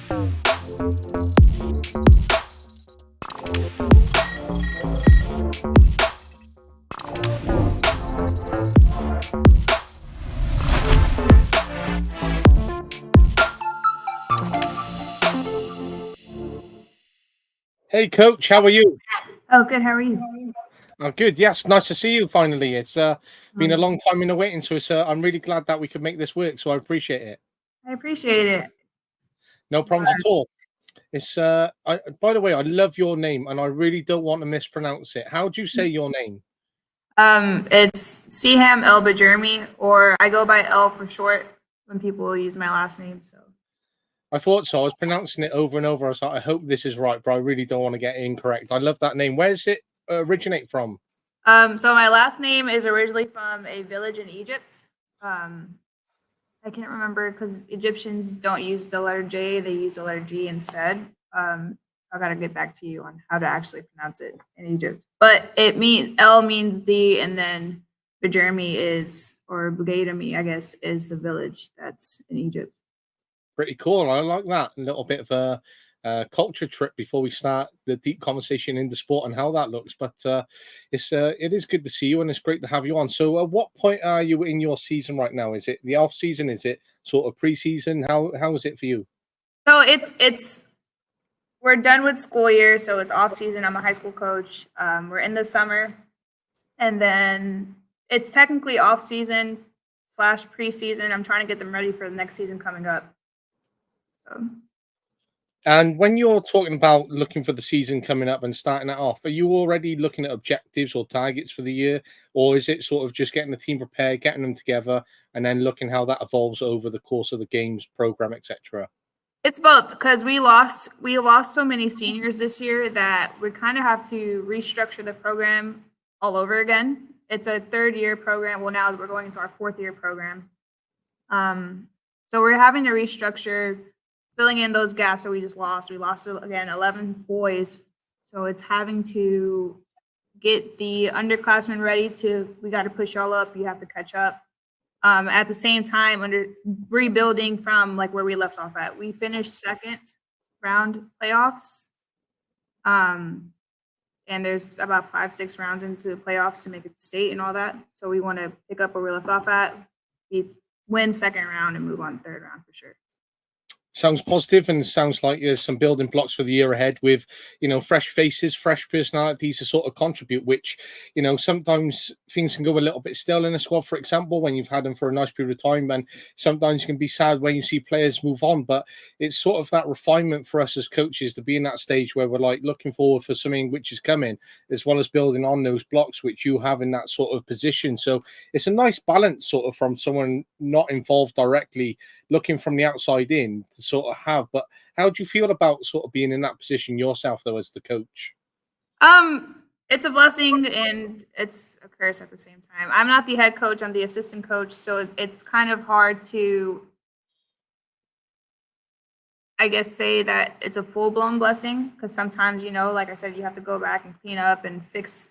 Hey, coach, how are you? Oh, good. How are you? I'm good. Yes, nice to see you finally. It's been a Um, long time in the waiting, so I'm really glad that we could make this work. So I appreciate it. I appreciate it. No problems at all. By the way, I love your name, and I really don't want to mispronounce it. How do you say your name? It's Siham El-Bjeirmi, or I go by L for short when people use my last name. So, I thought so. I was pronouncing it over and over. I was like, I hope this is right, but I really don't want to get it incorrect. I love that name. Where does it originate from? so my last name is originally from a village in Egypt. Um, I can't remember because Egyptians don't use the letter J; they use the letter G instead. I gotta get back to you on how to actually pronounce it in Egypt. But it means L means the, and then Bjermi is, or Bugaytami, I guess, is the village that's in Egypt. Pretty cool. I like that. A little bit of a culture trip before we start the deep conversation into sport and how that looks. But it is good to see you and it's great to have you on. So, at what point are you in your season right now? Is it the off season? Is it sort of preseason? How is it for you? So it's we're done with school year, so it's off season. I'm a high school coach. We're in the summer, and then it's technically off season slash preseason. I'm trying to get them ready for the next season coming up. So, And when you're talking about looking for the season coming up and starting that off, are you already looking at objectives or targets for the year, or is it sort of just getting the team prepared, getting them together, and then looking how that evolves over the course of the games program, etc.? it's both because we lost so many seniors this year that we kind of have to restructure the program all over again. It's a third year program. Well, now we're going into our fourth year program. Um, so we're having to restructure, filling in those gaps that we just lost. We lost again 11 boys, so it's having to get the underclassmen ready to. We got to push y'all up. You have to catch up. At the same time, under rebuilding from like where we left off at, we finished second round playoffs. Um, and there's about 5, 6 rounds into the playoffs to make it to state and all that. So we want to pick up where we left off at, win second round, and move on third round for sure. Sounds positive and sounds like there's some building blocks for the year ahead with fresh faces, fresh personalities to sort of contribute, which sometimes things can go a little bit stale in a squad, for example, when you've had them for a nice period of time, and sometimes you can be sad when you see players move on. But it's sort of that refinement for us as coaches to be in that stage where we're like looking forward for something which is coming, as well as building on those blocks which you have in that sort of position. So it's a nice balance sort of from someone not involved directly looking from the outside in to sort of have. But how do you feel about sort of being in that position yourself, though, as the coach? It's a blessing and it's a curse at the same time. I'm not the head coach; I'm the assistant coach, so it's kind of hard to, I guess, say that it's a full blown blessing because sometimes, like I said, you have to go back and clean up and fix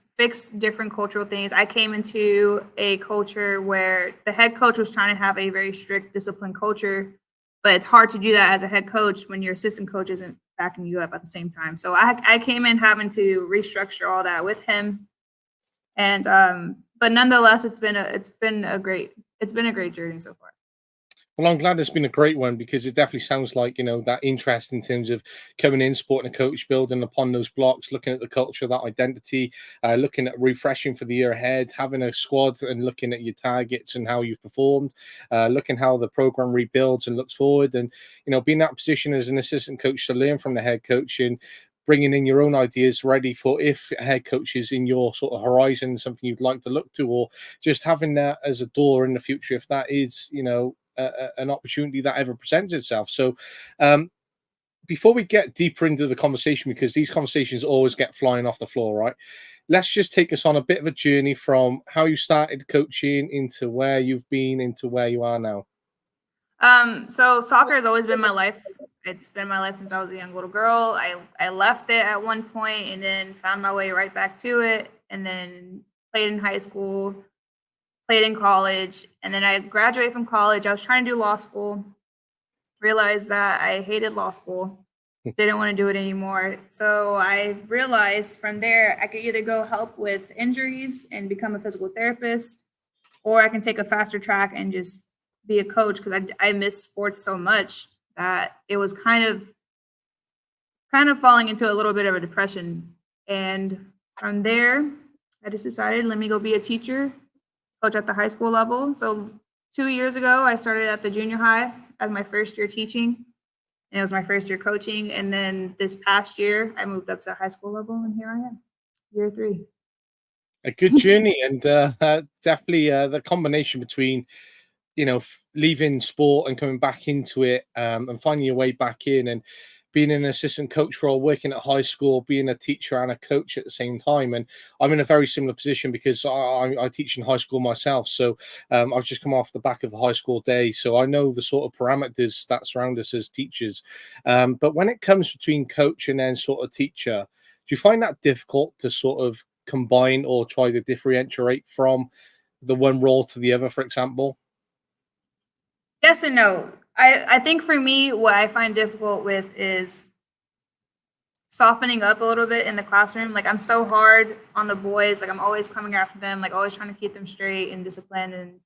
different cultural things. I came into a culture where the head coach was trying to have a very strict, disciplined culture, but it's hard to do that as a head coach when your assistant coach isn't backing you up at the same time. So I came in having to restructure all that with him, and but nonetheless, it's been a great journey so far. Well, I'm glad it's been a great one because it definitely sounds like, that interest in terms of coming in, supporting a coach, building upon those blocks, looking at the culture, that identity, looking at refreshing for the year ahead, having a squad and looking at your targets and how you've performed, looking how the program rebuilds and looks forward. And, being in that position as an assistant coach to learn from the head coach and bringing in your own ideas ready for if a head coach is in your sort of horizon, something you'd like to look to, or just having that as a door in the future if that is, an opportunity that ever presents itself. So, before we get deeper into the conversation, because these conversations always get flying off the floor, right? Let's just take us on a bit of a journey from how you started coaching into where you've been into where you are now. So soccer has always been my life. It's been my life since I was a young little girl. I left it at one point and then found my way right back to it, and then played in high school, played in college, and then I graduated from college. I was trying to do law school, realized that I hated law school, didn't want to do it anymore. So I realized from there I could either go help with injuries and become a physical therapist, or I can take a faster track and just be a coach, because I miss sports so much that it was kind of falling into a little bit of a depression. And from there, I just decided, let me go be a teacher, coach at the high school level. So 2 years ago, I started at the junior high as my first year teaching, and it was my first year coaching. And then this past year, I moved up to high school level, and here I am, year 3. A good journey, and definitely the combination between leaving sport and coming back into it, and finding your way back in, and being in an assistant coach role, working at high school, being a teacher and a coach at the same time. And I'm in a very similar position because I teach in high school myself. So I've just come off the back of a high school day. So I know the sort of parameters that surround us as teachers. But when it comes between coach and then sort of teacher, do you find that difficult to sort of combine or try to differentiate from the one role to the other, for example? Yes and no. I think for me, what I find difficult with is softening up a little bit in the classroom. Like, I'm so hard on the boys. Like, I'm always coming after them, like always trying to keep them straight and disciplined. And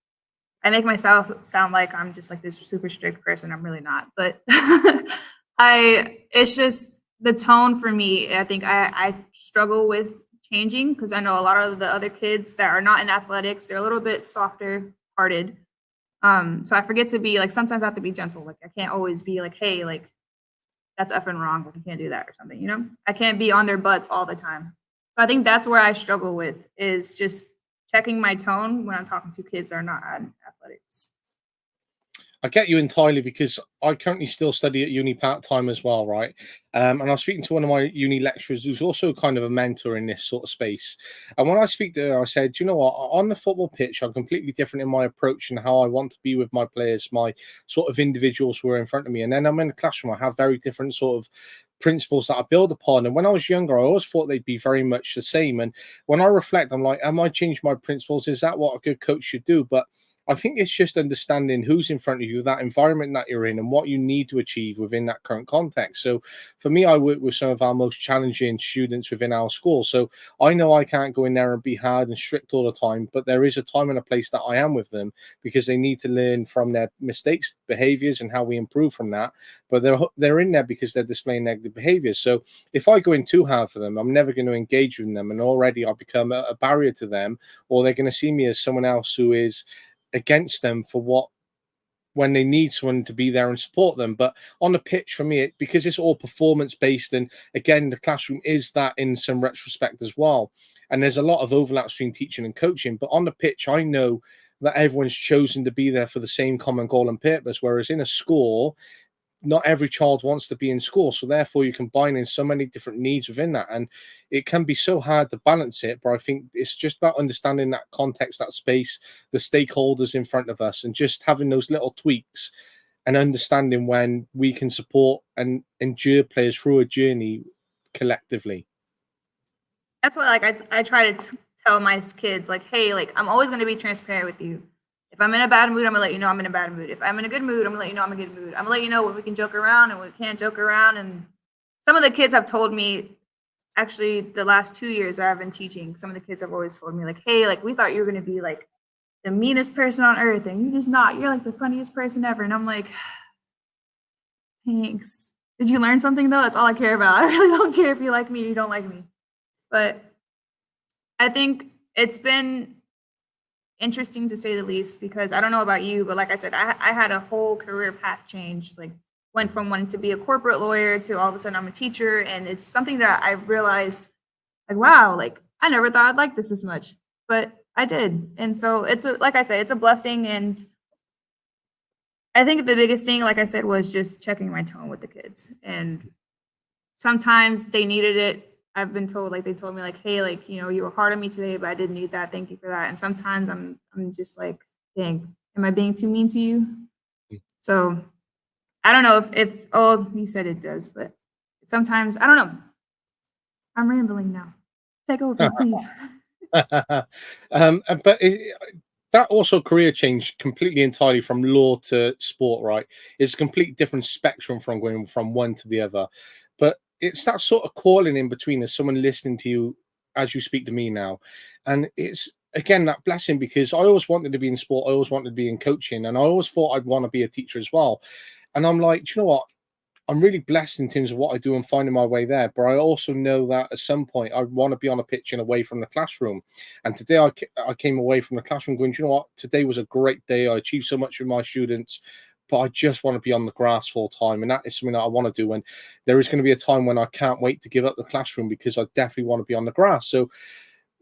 I make myself sound like I'm just like this super strict person. I'm really not. But it's just the tone for me. I think I struggle with changing, because I know a lot of the other kids that are not in athletics, they're a little bit softer hearted. So I forget to be like, sometimes I have to be gentle. Like, I can't always be like, hey, like, that's effing wrong. Like, you can't do that or something, I can't be on their butts all the time. So I think that's where I struggle with, is just checking my tone when I'm talking to kids that are not in athletics. I get you entirely, because I currently still study at uni part time as well, right? And I was speaking to one of my uni lecturers who's also kind of a mentor in this sort of space. And when I speak to her, I said, you know what, on the football pitch, I'm completely different in my approach and how I want to be with my players, my sort of individuals who are in front of me. And then I'm in the classroom, I have very different sort of principles that I build upon. And when I was younger, I always thought they'd be very much the same. And when I reflect, I'm like, am I changing my principles? Is that what a good coach should do? But I think it's just understanding who's in front of you, that environment that you're in, and what you need to achieve within that current context. So for me, I work with some of our most challenging students within our school. So I know I can't go in there and be hard and strict all the time, but there is a time and a place that I am with them, because they need to learn from their mistakes, behaviors, and how we improve from that. But they're in there because they're displaying negative behaviors. So if I go in too hard for them, I'm never going to engage with them, and already I'll become a barrier to them, or they're going to see me as someone else who is against them for what, when they need someone to be there and support them. But on the pitch, for me, because it's all performance based, and again, the classroom is that in some retrospect as well. And there's a lot of overlap between teaching and coaching. But on the pitch, I know that everyone's chosen to be there for the same common goal and purpose. Whereas in a school, not every child wants to be in school, so therefore you combine in so many different needs within that, and it can be so hard to balance it. But I think it's just about understanding that context, that space, the stakeholders in front of us, and just having those little tweaks, and understanding when we can support and endure players through a journey collectively. That's what, like, I try to tell my kids, like, hey, like, I'm always going to be transparent with you. If I'm in a bad mood, I'm gonna let you know I'm in a bad mood. If I'm in a good mood, I'm gonna let you know I'm in a good mood. I'm gonna let you know when we can joke around and when we can't joke around. And some of the kids have told me, actually, the last 2 years that I've been teaching, some of the kids have always told me, like, hey, like, we thought you were gonna be like the meanest person on earth, and you're just not. You're like the funniest person ever. And I'm like, thanks. Did you learn something though? That's all I care about. I really don't care if you like me or you don't like me. But I think it's been interesting, to say the least, because I don't know about you, but like I said, I had a whole career path change. Like, went from wanting to be a corporate lawyer to all of a sudden I'm a teacher, and it's something that I realized, like, wow, like, I never thought I'd like this as much, but I did. And so like I said, it's a blessing. And I think the biggest thing, like I said, was just checking my tone with the kids. And sometimes they needed it. I've been told, like, they told me, like, hey, like, you were hard on me today, but I didn't need that. Thank you for that. And sometimes I'm just like, dang, am I being too mean to you? So I don't know if oh, you said it does, but sometimes I don't know. I'm rambling now. Take over, please. But That also career change completely entirely from law to sport, right? It's a complete different spectrum from going from one to the other. But it's that sort of calling in between as someone listening to you as you speak to me now. And it's again that blessing because I always wanted to be in sport, I always wanted to be in coaching, and I always thought I'd want to be a teacher as well. And I'm like, "Do you know what? I'm really blessed in terms of what I do and finding my way there. But I also know that at some point I want to be on a pitch and away from the classroom. And today I came away from the classroom going, "Do you know what? Today was a great day. I achieved so much with my students, but I just want to be on the grass full time. And that is something that I want to do. And there is going to be a time when I can't wait to give up the classroom because I definitely want to be on the grass." So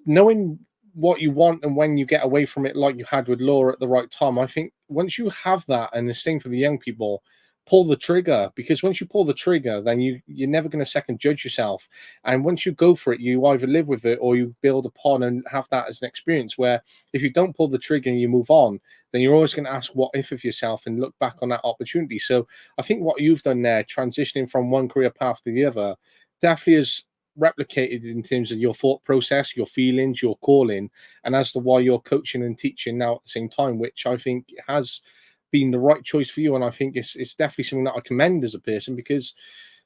knowing what you want and when you get away from it, like you had with Laura at the right time, I think once you have that, and the same for the young people, pull the trigger because once you pull the trigger, then you're never going to second judge yourself. And once you go for it, you either live with it or you build upon and have that as an experience. Where if you don't pull the trigger and you move on, then you're always going to ask what if of yourself and look back on that opportunity. So I think what you've done there, transitioning from one career path to the other, definitely is replicated in terms of your thought process, your feelings, your calling, and as to why you're coaching and teaching now at the same time, which I think has been the right choice for you. And I think it's definitely something that I commend as a person because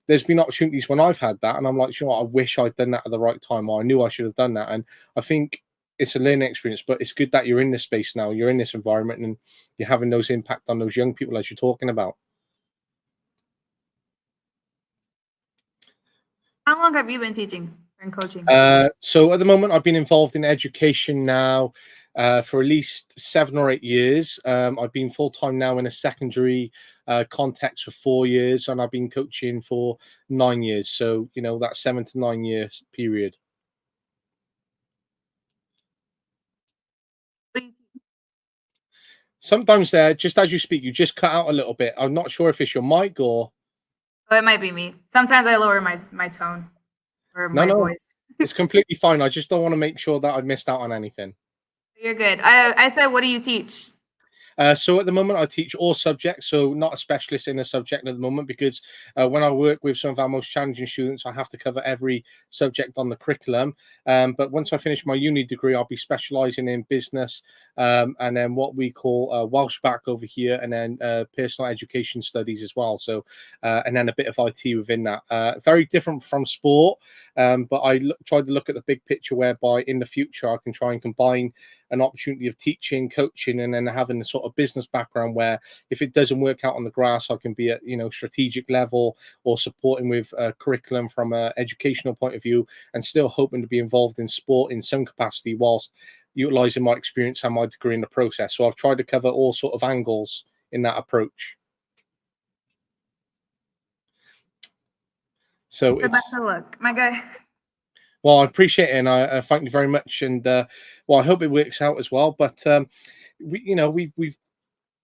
there's been opportunities when I've had that, and I'm like, you know what, I wish I'd done that at the right time, or I knew I should have done that. And I think it's a learning experience, but it's good that you're in this space now, you're in this environment, and you're having those impact on those young people as you're talking about. How long have you been teaching and coaching? So at the moment, I've been involved in education now for at least 7 or 8 years. I've been full time now in a secondary context for 4 years, and I've been coaching for 9 years. So that 7 to 9 years period. What do you teach? Sometimes just as you speak, you just cut out a little bit. I'm not sure if it's your mic or Oh, it might be me. Sometimes I lower my tone or no, my no. voice. It's completely fine. I just don't want to make sure that I missed out on anything. You're good. I said, what do you teach? So at the moment, I teach all subjects, so not a specialist in a subject at the moment because when I work with some of our most challenging students, I have to cover every subject on the curriculum. But once I finish my uni degree, I'll be specialising in business and then what we call Welsh back over here, and then personal education studies as well. So and then a bit of IT within that. Very different from sport, but I tried to look at the big picture whereby in the future I can try and combine an opportunity of teaching, coaching, and then having a sort of business background where if it doesn't work out on the grass, I can be at strategic level or supporting with curriculum from an educational point of view, and still hoping to be involved in sport in some capacity whilst utilizing my experience and my degree in the process. So I've tried to cover all sort of angles in that approach. So The best it's of luck, my guy. well, I appreciate it, and I thank you very much. And well, I hope it works out as well. But we've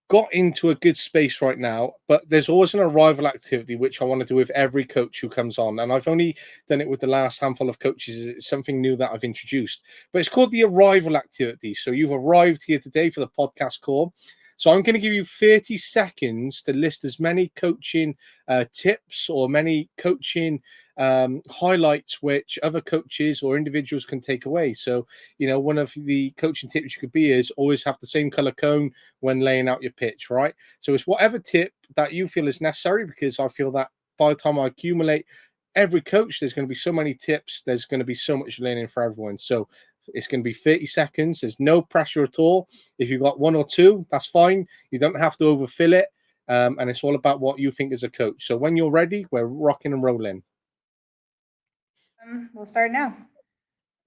got into a good space right now, but there's always an arrival activity which I want to do with every coach who comes on. And I've only done it with the last handful of coaches. It's something new that I've introduced, but it's called the arrival activity. So you've arrived here today for the podcast call. So I'm going to give you 30 seconds to list as many coaching tips or many coaching highlights which other coaches or individuals can take away. So, one of the coaching tips you could be is always have the same color cone when laying out your pitch, right? So it's whatever tip that you feel is necessary, because I feel that by the time I accumulate every coach, there's going to be so many tips, there's going to be so much learning for everyone. So it's going to be 30 seconds. There's no pressure at all. If you've got one or two, that's fine. You don't have to overfill it. And it's all about what you think as a coach. So when you're ready, we're rocking and rolling. We'll start now.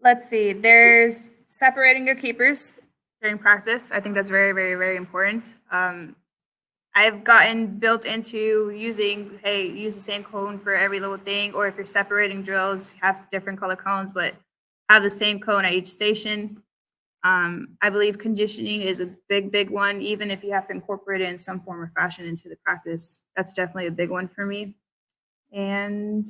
Let's see. There's separating your keepers during practice. I think that's very, very, very important. I've gotten built into using, hey, use the same cone for every little thing, or if you're separating drills, have different color cones, but have the same cone at each station. I believe conditioning is a big, big one, even if you have to incorporate it in some form or fashion into the practice. That's definitely a big one for me. And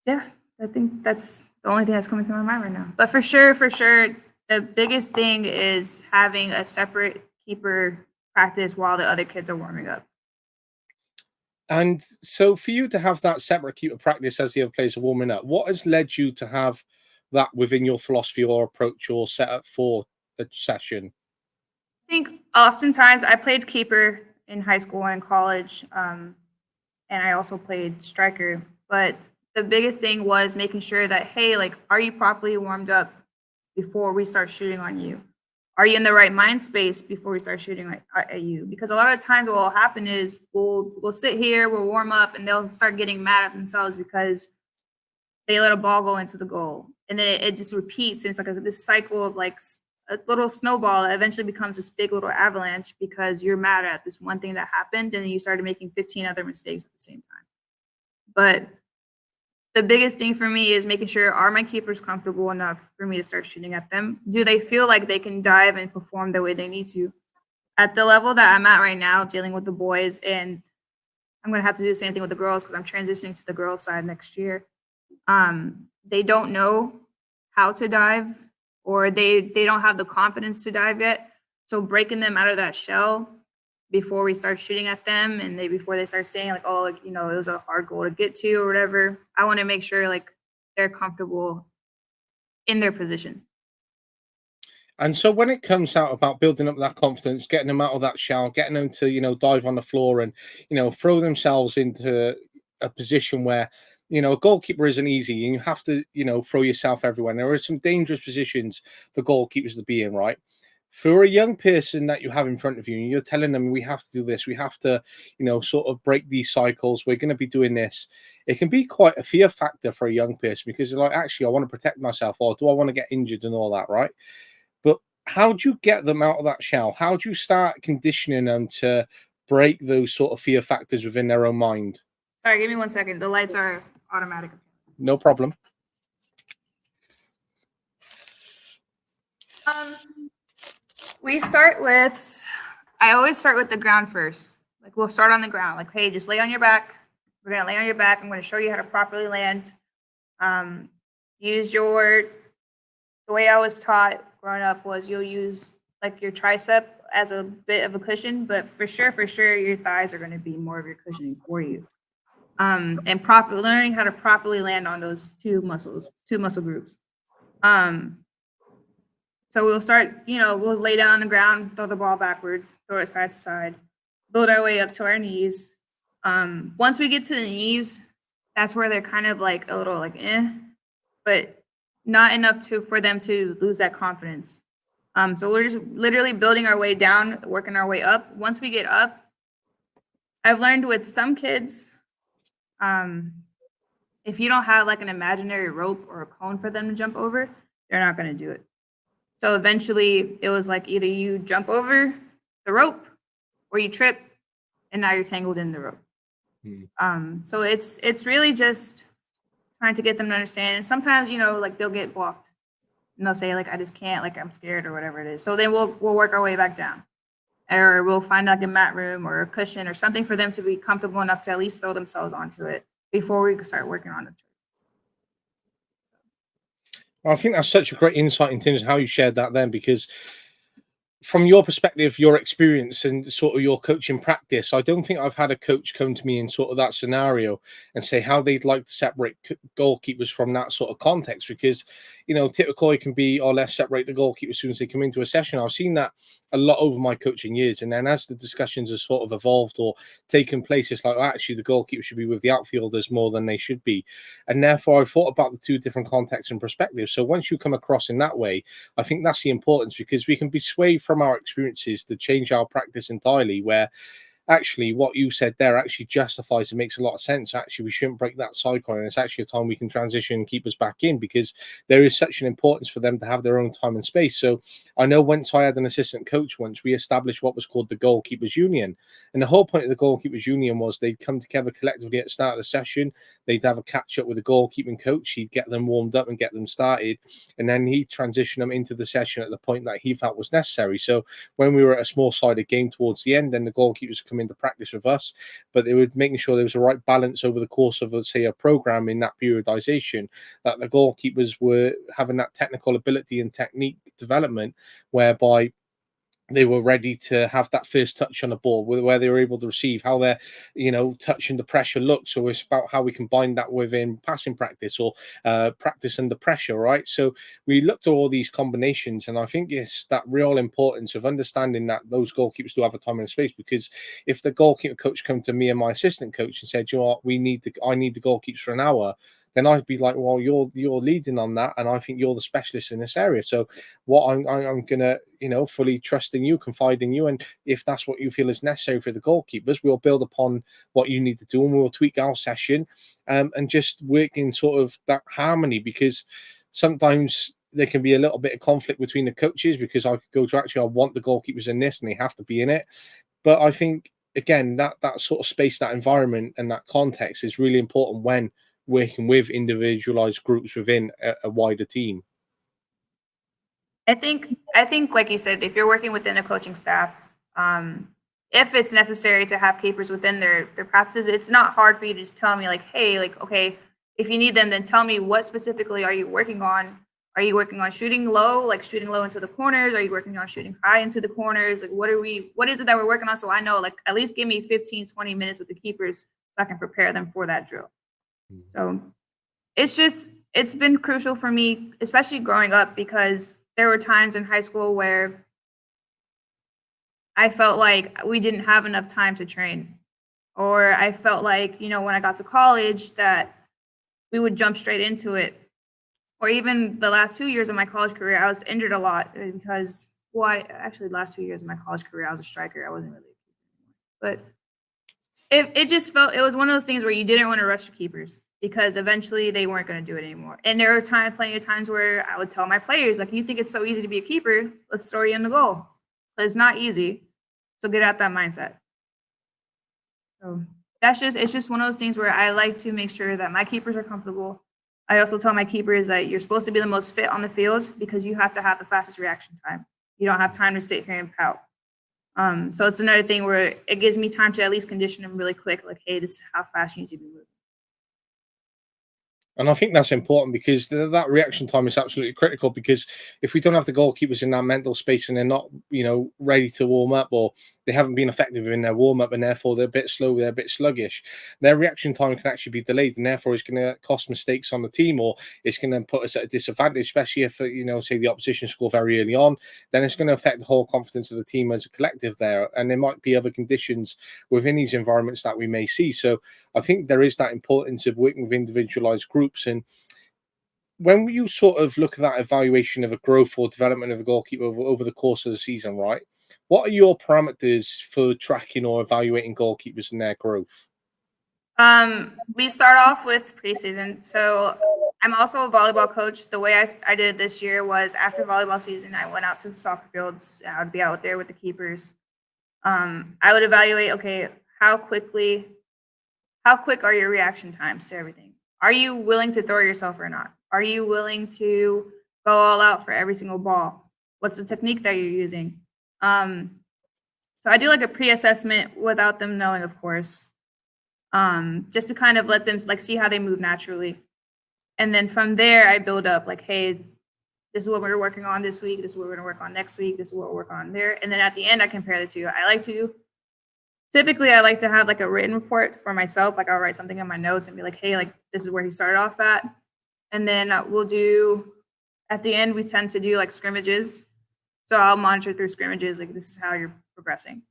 yeah, I think that's the only thing that's coming to my mind right now. But for sure, the biggest thing is having a separate keeper practice while the other kids are warming up. And so for you to have that separate keeper practice as the other players are warming up, what has led you to have that within your philosophy or approach or setup for a session? I think oftentimes I played keeper in high school and college, and I also played striker. But the biggest thing was making sure that, hey, like, are you properly warmed up before we start shooting on you? Are you in the right mind space before we start shooting at you? Because a lot of times what will happen is we'll sit here, we'll warm up, and they'll start getting mad at themselves because they let a ball go into the goal, and then it just repeats. And it's like this cycle of like a little snowball that eventually becomes this big little avalanche because you're mad at this one thing that happened, and then you started making 15 other mistakes at the same time. But the biggest thing for me is making sure, are my keepers comfortable enough for me to start shooting at them? Do they feel like they can dive and perform the way they need to? At the level that I'm at right now, dealing with the boys, and I'm going to have to do the same thing with the girls because I'm transitioning to the girls side next year. They don't know how to dive, or they don't have the confidence to dive yet. So breaking them out of that shell before we start shooting at them, and before they start saying like, oh, like, you know, it was a hard goal to get to or whatever, I want to make sure like they're comfortable in their position. And so when it comes out about building up that confidence, getting them out of that shell, getting them to, dive on the floor and, throw themselves into a position where, a goalkeeper isn't easy and you have to, throw yourself everywhere. And there are some dangerous positions for goalkeepers to be in, right? For a young person that you have in front of you, and you're telling them, we have to do this, we have to, sort of break these cycles, we're going to be doing this. It can be quite a fear factor for a young person because they're like, actually, I want to protect myself, or do I want to get injured and all that, right? But how do you get them out of that shell? How do you start conditioning them to break those sort of fear factors within their own mind? Sorry, give me 1 second. The lights are automatic. No problem. We start with, I always start with the ground first. Like, we'll start on the ground. Like, hey, just lay on your back. We're going to lay on your back. I'm going to show you how to properly land. Use the way I was taught growing up was you'll use like your tricep as a bit of a cushion, but for sure, your thighs are going to be more of your cushioning for you. And learning how to properly land on those two muscle groups. So we'll start, we'll lay down on the ground, throw the ball backwards, throw it side to side, build our way up to our knees. Once we get to the knees, that's where they're kind of like a little like, but not enough for them to lose that confidence. So we're just literally building our way down, working our way up. Once we get up, I've learned with some kids, if you don't have like an imaginary rope or a cone for them to jump over, they're not going to do it. So eventually it was like either you jump over the rope or you trip and now you're tangled in the rope. So it's really just trying to get them to understand. And sometimes, like they'll get blocked and they'll say like, I just can't, like I'm scared or whatever it is. So then we'll work our way back down, or we'll find like a mat room or a cushion or something for them to be comfortable enough to at least throw themselves onto it before we start working on it. Well, I think that's such a great insight in terms of how you shared that then, because from your perspective, your experience and sort of your coaching practice, I don't think I've had a coach come to me in sort of that scenario and say how they'd like to separate goalkeepers from that sort of context, because, typical it can be, or let's separate the goalkeeper as soon as they come into a session. I've seen that a lot over my coaching years. And then as the discussions have sort of evolved or taken place, it's like, actually, the goalkeeper should be with the outfielders more than they should be. And therefore, I've thought about the two different contexts and perspectives. So once you come across in that way, I think that's the importance, because we can be swayed from our experiences to change our practice entirely, where actually what you said there actually justifies and makes a lot of sense. Actually, we shouldn't break that cycle, and it's actually a time we can transition and keep us back in, because there is such an importance for them to have their own time and space. So I know once I had an assistant coach, once we established what was called the Goalkeepers Union, and the whole point of the Goalkeepers Union was they'd come together collectively at the start of the session. They'd have a catch up with the goalkeeping coach. He'd get them warmed up and get them started, and then he'd transition them into the session at the point that he felt was necessary. So when we were at a small-sided game towards the end, then the goalkeepers come into practice with us, but they were making sure there was a right balance over the course of, let's say, a program in that periodization, that the goalkeepers were having that technical ability and technique development, whereby they were ready to have that first touch on the ball, where they were able to receive, how they're, touching the pressure look. So it's about how we combine that within passing practice, or practice under pressure, right? So we looked at all these combinations, and I think it's that real importance of understanding that those goalkeepers do have a time and a space. Because if the goalkeeper coach come to me and my assistant coach and said, you know what, I need the goalkeepers for an hour, then I'd be like, well, you're leading on that, and I think you're the specialist in this area. So what I'm gonna, fully trust in you, confide in you, and if that's what you feel is necessary for the goalkeepers, we'll build upon what you need to do, and we'll tweak our session, and just work in sort of that harmony. Because sometimes there can be a little bit of conflict between the coaches, because I could go to, actually, I want the goalkeepers in this, and they have to be in it. But I think, again, that sort of space, that environment, and that context is really important when working with individualized groups within a wider team. I think like you said, if you're working within a coaching staff, if it's necessary to have keepers within their practices, it's not hard for you to just tell me like, hey, like, okay, if you need them, then tell me what specifically are you working on. Are you working on shooting low, like shooting low into the corners? Are you working on shooting high into the corners? Like, what is it that we're working on? So I know, like, at least give me 15, 20 minutes with the keepers so I can prepare them for that drill. So it's been crucial for me, especially growing up, because there were times in high school where I felt like we didn't have enough time to train. Or I felt like, when I got to college, that we would jump straight into it. Or even the last 2 years of my college career, I was injured a lot because, the last 2 years of my college career, I was a striker. I wasn't really, but it just felt, it was one of those things where you didn't want to rush the keepers, because eventually they weren't going to do it anymore. And there were plenty of times where I would tell my players, like, you think it's so easy to be a keeper, let's throw you in the goal. But it's not easy. So get out that mindset. So it's just one of those things where I like to make sure that my keepers are comfortable. I also tell my keepers that you're supposed to be the most fit on the field, because you have to have the fastest reaction time. You don't have time to sit here and pout. So it's another thing where it gives me time to at least condition them really quick. Like, hey, this is how fast you need to be moving. And I think that's important, because that reaction time is absolutely critical. Because if we don't have the goalkeepers in that mental space, and they're not, ready to warm up, or they haven't been effective in their warm up, and therefore they're a bit slow, they're a bit sluggish, their reaction time can actually be delayed, and therefore it's going to cost mistakes on the team, or it's going to put us at a disadvantage, especially if, say the opposition score very early on. Then it's going to affect the whole confidence of the team as a collective there. And there might be other conditions within these environments that we may see. So I think there is that importance of working with individualized groups. And when you sort of look at that evaluation of a growth or development of a goalkeeper over the course of the season, right? What are your parameters for tracking or evaluating goalkeepers and their growth? We start off with preseason. So I'm also a volleyball coach. The way I did it this year was, after volleyball season, I went out to the soccer fields. I would be out there with the keepers. I would evaluate, okay, how quick are your reaction times to everything? Are you willing to throw yourself or not? Are you willing to go all out for every single ball? What's the technique that you're using? So I do like a pre-assessment without them knowing, of course, just to kind of let them like see how they move naturally. And then from there, I build up like, hey, this is what we're working on this week. This is what we're going to work on next week. This is what we're working on there. And then at the end, I compare the two. Typically, I like to have like a written report for myself. Like, I'll write something in my notes and be like, hey, like, this is where he started off at. And then at the end, we tend to do like scrimmages. So I'll monitor through scrimmages, like, this is how you're progressing.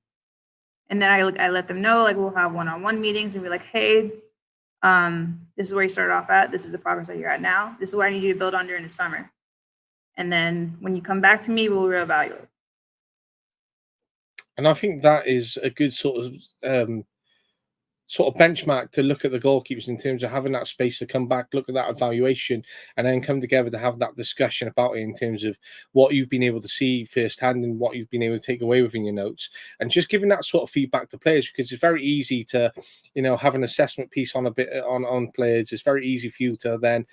And then I let them know, like, we'll have one-on-one meetings and be like, hey, this is where you started off at. This is the progress that you're at now. This is what I need you to build on during the summer. And then when you come back to me, we'll reevaluate. And I think that is a good sort of benchmark to look at the goalkeepers, in terms of having that space to come back, look at that evaluation, and then come together to have that discussion about it, in terms of what you've been able to see firsthand and what you've been able to take away within your notes, and just giving that sort of feedback to players. Because it's very easy to, have an assessment piece on on players. It's very easy for you to then,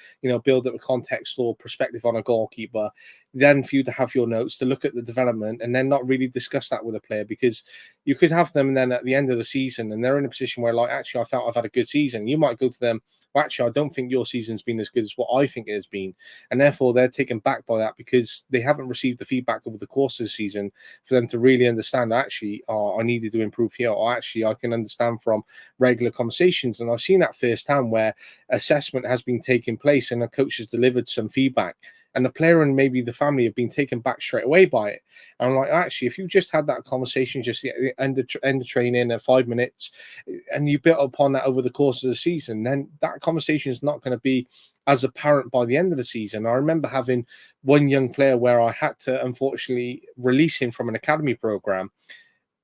build up a context or perspective on a goalkeeper, then for you to have your notes to look at the development, and then not really discuss that with a player. Because you could have them then at the end of the season and they're in a position where, like, actually, I felt I've had a good season. You might go to them, well, actually, I don't think your season's been as good as what I think it has been. And therefore, they're taken back by that because they haven't received the feedback over the course of the season for them to really understand, actually, oh, I needed to improve here. Or actually, I can understand from regular conversations. And I've seen that firsthand where assessment has been taking place and a coach has delivered some feedback. And the player and maybe the family have been taken back straight away by it. And I'm like, actually, if you just had that conversation just at the end of training at 5 minutes, and you built upon that over the course of the season, then that conversation is not going to be as apparent by the end of the season. I remember having one young player where I had to unfortunately release him from an academy program,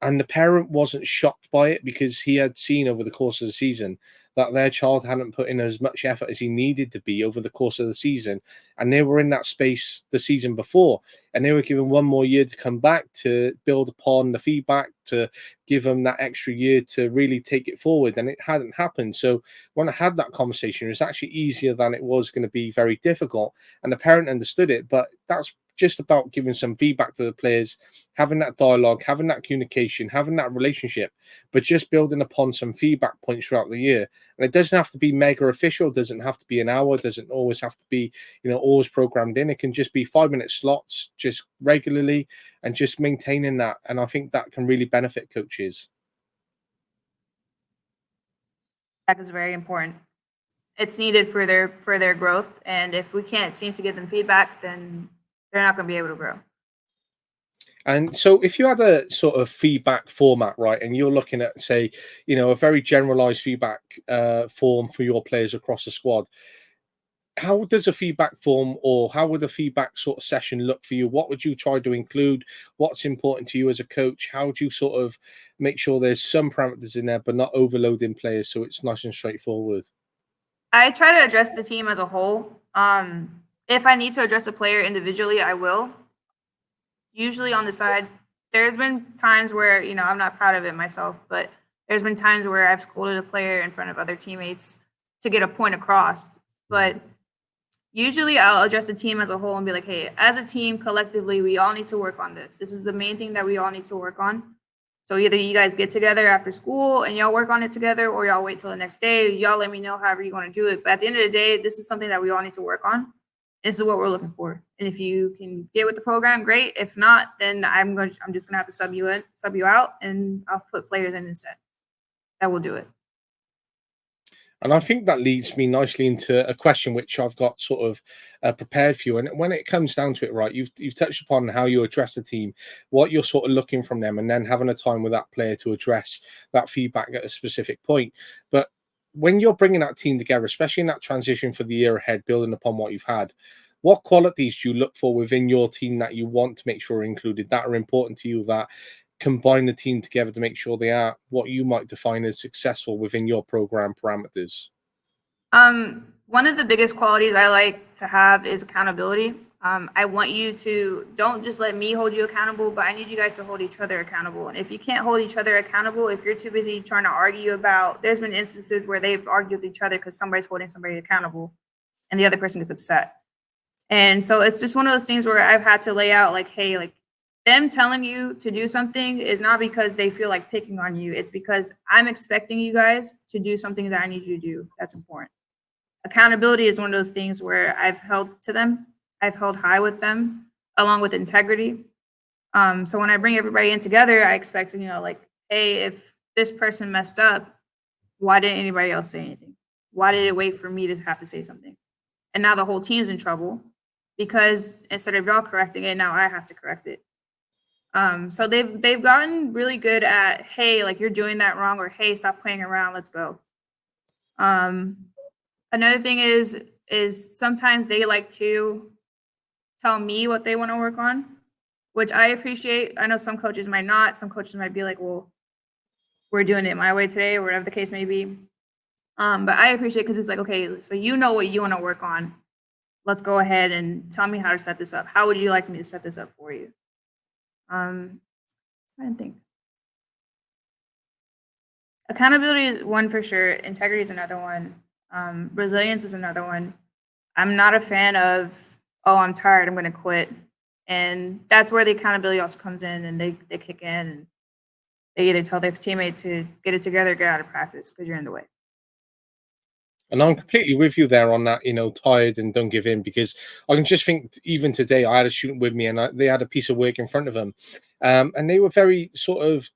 and the parent wasn't shocked by it because he had seen over the course of the season that their child hadn't put in as much effort as he needed to be over the course of the season. And they were in that space the season before, and they were given one more year to come back to build upon the feedback, to give them that extra year to really take it forward. And it hadn't happened. So when I had that conversation, it was actually easier than it was going to be very difficult. And the parent understood it, but that's just about giving some feedback to the players, having that dialogue, having that communication, having that relationship, but just building upon some feedback points throughout the year. And it doesn't have to be mega official, doesn't have to be an hour, doesn't always have to be, always programmed in. It can just be 5 minute slots, just regularly, and just maintaining that. And I think that can really benefit coaches. That is very important. It's needed for their growth. And if we can't seem to give them feedback, then they're not going to be able to grow. And so if you had a sort of feedback format, right, and you're looking at, say, a very generalized feedback form for your players across the squad, how does a feedback form, or how would a feedback sort of session look for you? What would you try to include? What's important to you as a coach? How do you sort of make sure there's some parameters in there, but not overloading players so it's nice and straightforward? I try to address the team as a whole. If I need to address a player individually, I will. Usually on the side, there's been times where, I'm not proud of it myself, but there's been times where I've scolded a player in front of other teammates to get a point across. But usually I'll address the team as a whole and be like, hey, as a team, collectively, we all need to work on this. This is the main thing that we all need to work on. So either you guys get together after school and y'all work on it together, or y'all wait till the next day. Y'all let me know however you want to do it. But at the end of the day, this is something that we all need to work on. This is what we're looking for. And if you can get with the program, great. If not, then I'm just gonna have to sub you out, and I'll put players in instead. That will do it. And I think that leads me nicely into a question which I've got sort of prepared for you. And when it comes down to it, right, you've touched upon how you address the team, what you're sort of looking from them, and then having a time with that player to address that feedback at a specific point. But when you're bringing that team together, especially in that transition for the year ahead, building upon what you've had, what qualities do you look for within your team that you want to make sure are included, that are important to you, that combine the team together to make sure they are what you might define as successful within your program parameters? One of the biggest qualities I like to have is accountability. I want you to don't just let me hold you accountable, but I need you guys to hold each other accountable. And if you can't hold each other accountable, if you're too busy trying to argue about, there's been instances where they've argued with each other because somebody's holding somebody accountable and the other person gets upset. And so it's just one of those things where I've had to lay out like, hey, like them telling you to do something is not because they feel like picking on you. It's because I'm expecting you guys to do something that I need you to do. That's important. Accountability is one of those things where I've held to them. I've held high with them, along with integrity. So when I bring everybody in together, I expect, like, hey, if this person messed up, why didn't anybody else say anything? Why did it wait for me to have to say something? And now the whole team's in trouble because instead of y'all correcting it, now I have to correct it. So they've gotten really good at, hey, like you're doing that wrong, or hey, stop playing around, let's go. Another thing is sometimes they like to tell me what they want to work on, which I appreciate. I know some coaches might not. Some coaches might be like, well, we're doing it my way today, or whatever the case may be. But I appreciate because it's like, okay, so you know what you want to work on. Let's go ahead and tell me how to set this up. How would you like me to set this up for you? I think accountability is one for sure. Integrity is another one. Resilience is another one. I'm not a fan of, oh, I'm tired, I'm going to quit. And that's where the accountability also comes in, and they kick in and they either tell their teammate to get it together or get out of practice because you're in the way. And I'm completely with you there on that, tired and don't give in, because I can just think even today, I had a student with me and they had a piece of work in front of them. And they were very sort of,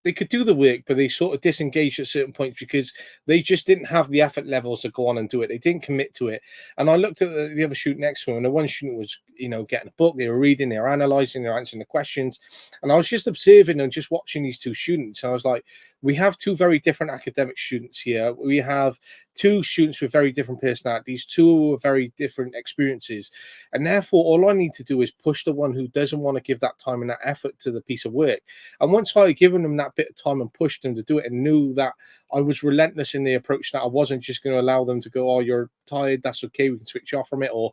they could do the work, but they sort of disengaged at certain points because they just didn't have the effort levels to go on and do it. They didn't commit to it. And I looked at the other student next to him, and the one student was, getting a book, they were reading, they were analyzing, they were answering the questions. And I was just observing and just watching these two students. And I was like, we have two very different academic students here. We have two students with very different personalities, two very different experiences. And therefore, all I need to do is push the one who doesn't want to give that time and that effort to the piece of work. And once I had given them that bit of time and pushed them to do it and knew that I was relentless in the approach, that I wasn't just going to allow them to go, oh, you're tired, that's okay, we can switch off from it, or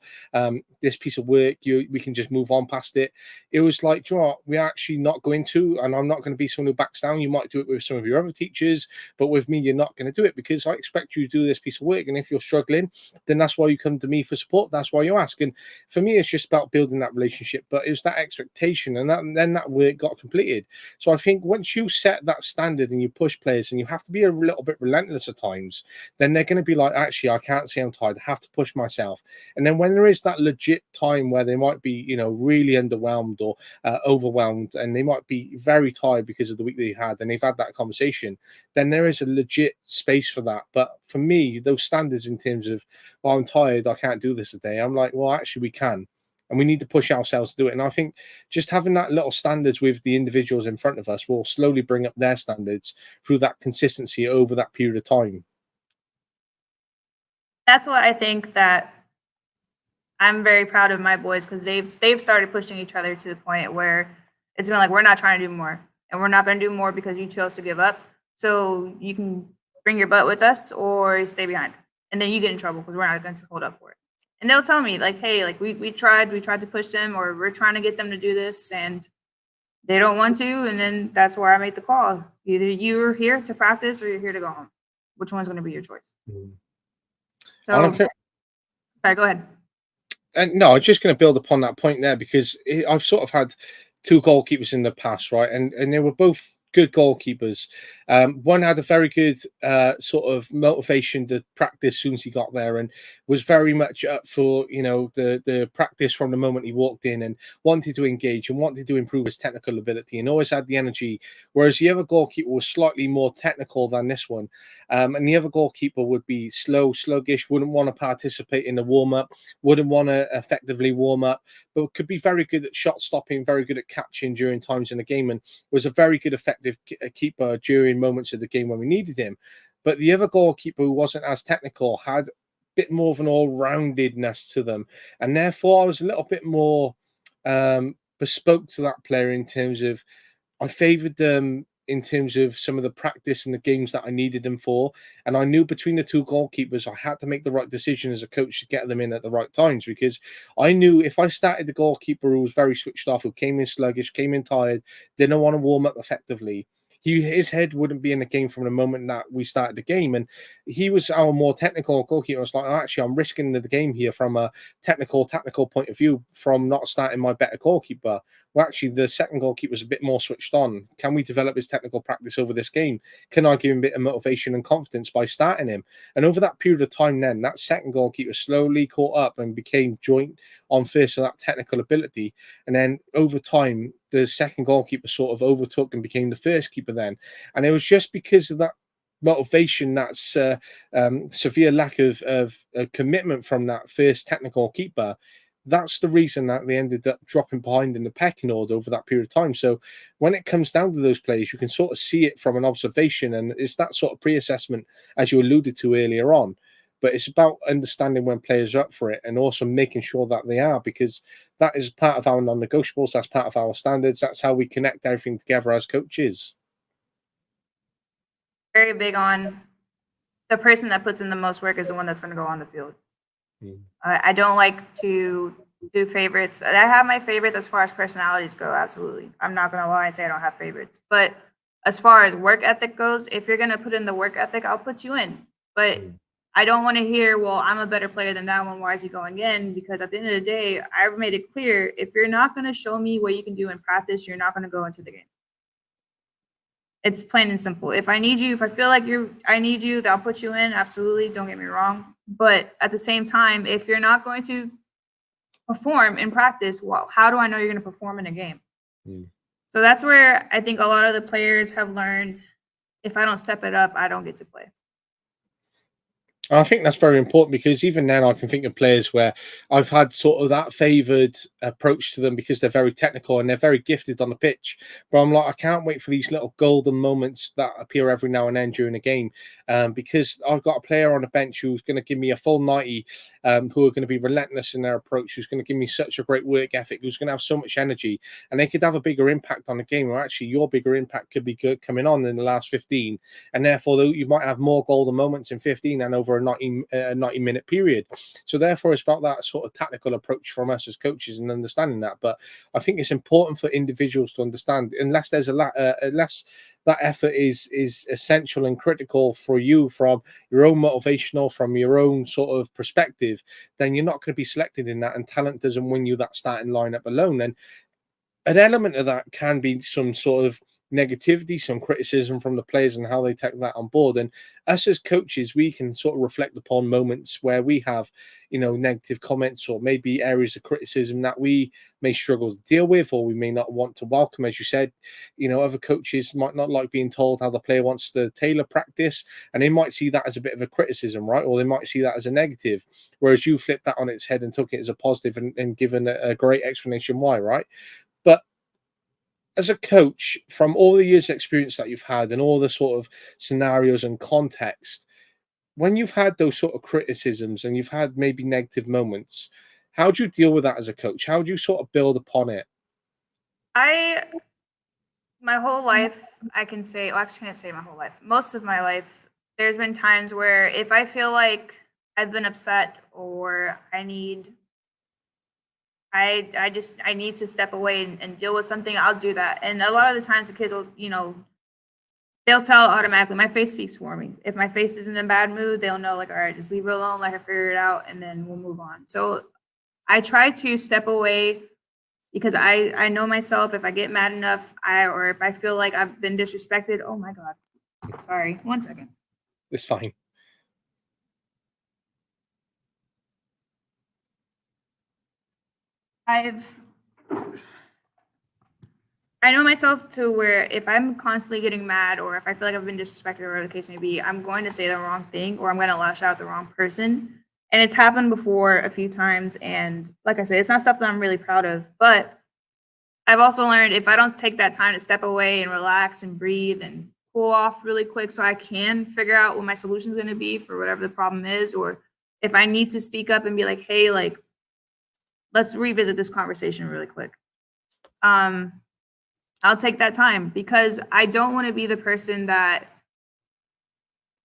this piece of work, we can just move on past it. It was like, do you know what, we're actually not going to, and I'm not going to be someone who backs down. You might do it with some of your other teachers, but with me, you're not going to do it, because I expect you to do this piece of work. And if you're struggling, then that's why you come to me for support. That's why you ask. And for me, it's just about building that relationship, but it was that expectation, and then that work got completed. So I think once you set that standard and you push players, and you have to be a little bit relentless at times, then they're going to be like, actually, I can't say I'm tired. I have to push myself. And then when there is that legit time where they might be, really underwhelmed or overwhelmed, and they might be very tired because of the week they had, and they've had that conversation, then there is a legit space for that. But for me, those standards in terms of, well, I'm tired, I can't do this today, I'm like, well, actually, we can. And we need to push ourselves to do it. And I think just having that little standards with the individuals in front of us will slowly bring up their standards through that consistency over that period of time. That's what I think that I'm very proud of my boys, because they've started pushing each other to the point where it's been like, we're not trying to do more, and we're not going to do more because you chose to give up. So you can bring your butt with us or stay behind, and then you get in trouble because we're not going to hold up for it. And they'll tell me like, hey, like we tried to push them, or we're trying to get them to do this, and they don't want to. And then that's where I make the call. Either you're here to practice or you're here to go home. Which one's going to be your choice? So, sorry, go ahead. And no, I'm just going to build upon that point there, because I've sort of had two goalkeepers in the past, right? And they were both good goalkeepers. One had a very good sort of motivation to practice as soon as he got there, and was very much up for the practice from the moment he walked in, and wanted to engage and wanted to improve his technical ability, and always had the energy. Whereas the other goalkeeper was slightly more technical than this one, and the other goalkeeper would be sluggish, wouldn't want to participate in the warm up, wouldn't want to effectively warm up, but could be very good at shot stopping, very good at catching during times in the game, and was a very good effective keeper during moments of the game when we needed him. But the other goalkeeper, who wasn't as technical, had a bit more of an all-roundedness to them, and therefore I was a little bit more bespoke to that player in terms of, I favoured them in terms of some of the practice and the games that I needed them for. And I knew between the two goalkeepers, I had to make the right decision as a coach to get them in at the right times, because I knew if I started the goalkeeper who was very switched off, who came in sluggish, came in tired, didn't want to warm up effectively, his head wouldn't be in the game from the moment that we started the game. And he was our more technical goalkeeper. I was like, oh, actually, I'm risking the game here from a technical point of view from not starting my better goalkeeper. Well, actually, the second goalkeeper was a bit more switched on. Can we develop his technical practice over this game? Can I give him a bit of motivation and confidence by starting him? And over that period of time, then that second goalkeeper slowly caught up and became joint on first of that technical ability. And then over time, the second goalkeeper sort of overtook and became the first keeper then. And it was just because of that motivation, that's severe lack of commitment from that first technical keeper. That's the reason that they ended up dropping behind in the pecking order over that period of time. So when it comes down to those players, you can sort of see it from an observation, and it's that sort of pre-assessment as you alluded to earlier on. But it's about understanding when players are up for it, and also making sure that they are, because that is part of our non-negotiables. That's part of our standards. That's how we connect everything together as coaches. Very big on the person that puts in the most work is the one that's going to go on the field. I don't like to do favorites. I have my favorites as far as personalities go, absolutely. I'm not going to lie and say I don't have favorites. But as far as work ethic goes, if you're going to put in the work ethic, I'll put you in. But I don't want to hear, well, I'm a better player than that one. Why is he going in? Because at the end of the day, I've made it clear, if you're not going to show me what you can do in practice, you're not going to go into the game. It's plain and simple. If I need you, if I feel like I need you, then I'll put you in. Absolutely. Don't get me wrong. But at the same time, if you're not going to perform in practice, well, how do I know you're going to perform in a game? So that's where I think a lot of the players have learned, if I don't step it up, I don't get to play. I think that's very important, because even now I can think of players where I've had sort of that favoured approach to them because they're very technical and they're very gifted on the pitch. But I'm like, I can't wait for these little golden moments that appear every now and then during a game, because I've got a player on the bench who's going to give me a full 90, who are going to be relentless in their approach, who's going to give me such a great work ethic, who's going to have so much energy, and they could have a bigger impact on the game. Or actually, your bigger impact could be good coming on in the last 15, and therefore you might have more golden moments in 15 than over a 90-minute period. So therefore, it's about that sort of tactical approach from us as coaches and understanding that. But I think it's important for individuals to understand, unless there's unless that effort is essential and critical for you from your own motivational, from your own sort of perspective, then you're not going to be selected in that, and talent doesn't win you that starting lineup alone. And an element of that can be some sort of negativity, some criticism from the players and how they take that on board. And us as coaches, we can sort of reflect upon moments where we have, negative comments or maybe areas of criticism that we may struggle to deal with, or we may not want to welcome. As you said, other coaches might not like being told how the player wants to tailor practice, and they might see that as a bit of a criticism, right? Or they might see that as a negative, whereas you flipped that on its head and took it as a positive and given a great explanation why, right? But as a coach, from all the years of experience that you've had and all the sort of scenarios and context, when you've had those sort of criticisms and you've had maybe negative moments, how do you deal with that as a coach? How do you sort of build upon it? My whole life, I can say, well, I actually can't say my whole life. Most of my life, there's been times where if I feel like I've been upset or I need to step away and deal with something, I'll do that. And a lot of the times the kids will, they'll tell automatically. My face speaks for me. If my face is in a bad mood, they'll know, like, all right, just leave her alone, let her figure it out, and then we'll move on. So I try to step away because I know myself. If I get mad enough, or if I feel like I've been disrespected, oh my God. Sorry, 1 second. It's fine. I know myself to where if I'm constantly getting mad or if I feel like I've been disrespected or whatever the case may be, I'm going to say the wrong thing or I'm going to lash out at the wrong person. And it's happened before a few times. And like I said, it's not stuff that I'm really proud of. But I've also learned if I don't take that time to step away and relax and breathe and cool off really quick so I can figure out what my solution is going to be for whatever the problem is, or if I need to speak up and be like, hey, like, let's revisit this conversation really quick. I'll take that time because I don't want to be the person that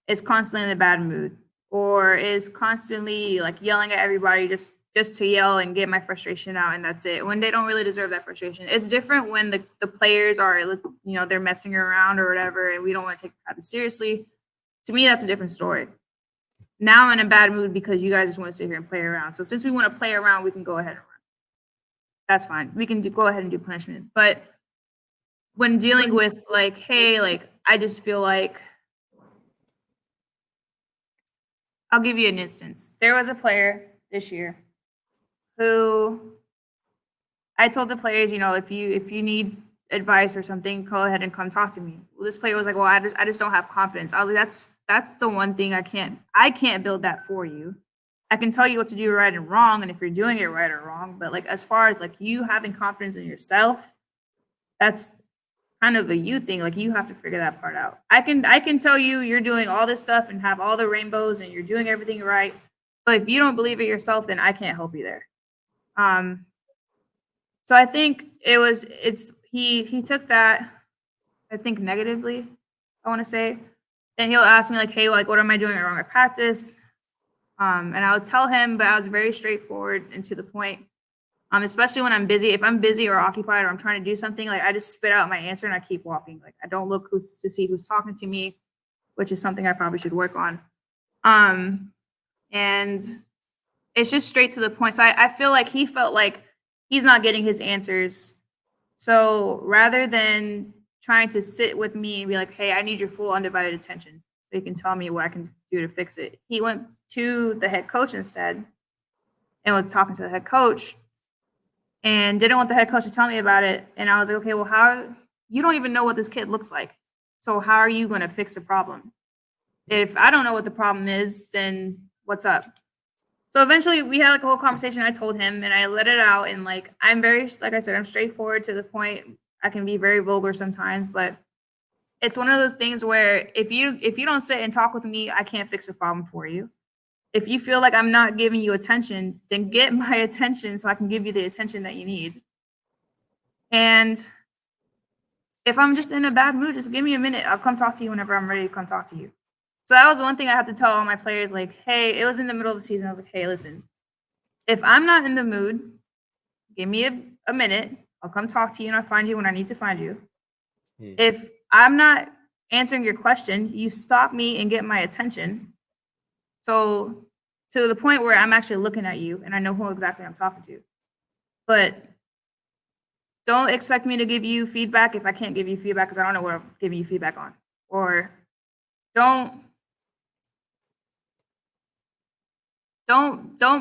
is constantly in a bad mood or is constantly like yelling at everybody just to yell and get my frustration out, and that's it, when they don't really deserve that frustration. It's different when the players are, they're messing around or whatever, and we don't want to take that seriously. To me, that's a different story. Now I'm in a bad mood because you guys just want to sit here and play around. So since we want to play around, we can go ahead and run. That's fine. We can go ahead and do punishment. But when dealing with like, hey, like, I just feel like, I'll give you an instance. There was a player this year who I told the players, if you need advice or something, go ahead and come talk to me. Well, this player was like, well, I just don't have confidence. I was like, that's the one thing I can't build that for you. I can tell you what to do right and wrong, and if you're doing it right or wrong, but like as far as like you having confidence in yourself, that's kind of a you thing. Like you have to figure that part out. I can tell you you're doing all this stuff and have all the rainbows and you're doing everything right, but if you don't believe it yourself, then I can't help you there. So I think he took that, I think, negatively, I want to say. Then he'll ask me like, hey, like, what am I doing wrong at practice? And I would tell him, but I was very straightforward and to the point. Especially when I'm busy. If I'm busy or occupied or I'm trying to do something, like I just spit out my answer and I keep walking. Like I don't look to see who's talking to me, which is something I probably should work on. And it's just straight to the point. So I feel like he felt like he's not getting his answers. So rather than trying to sit with me and be like, hey, I need your full undivided attention so you can tell me what I can do to fix it. He went to the head coach instead and was talking to the head coach and didn't want the head coach to tell me about it. And I was like, okay, well, you don't even know what this kid looks like. So how are you going to fix the problem? If I don't know what the problem is, then what's up? So eventually we had like a whole conversation. I told him and I let it out. And like, I'm very, like I said, I'm straightforward to the point. I can be very vulgar sometimes, but it's one of those things where if you don't sit and talk with me, I can't fix the problem for you. If you feel like I'm not giving you attention, then get my attention so I can give you the attention that you need. And if I'm just in a bad mood, just give me a minute. I'll come talk to you whenever I'm ready to come talk to you. So that was one thing I had to tell all my players, like, hey, it was in the middle of the season. I was like, hey, listen, if I'm not in the mood, give me a minute. I'll come talk to you and I'll find you when I need to find you. If I'm not answering your question, you stop me and get my attention. So to the point where I'm actually looking at you and I know who exactly I'm talking to. But don't expect me to give you feedback if I can't give you feedback because I don't know what I'm giving you feedback on. Or don't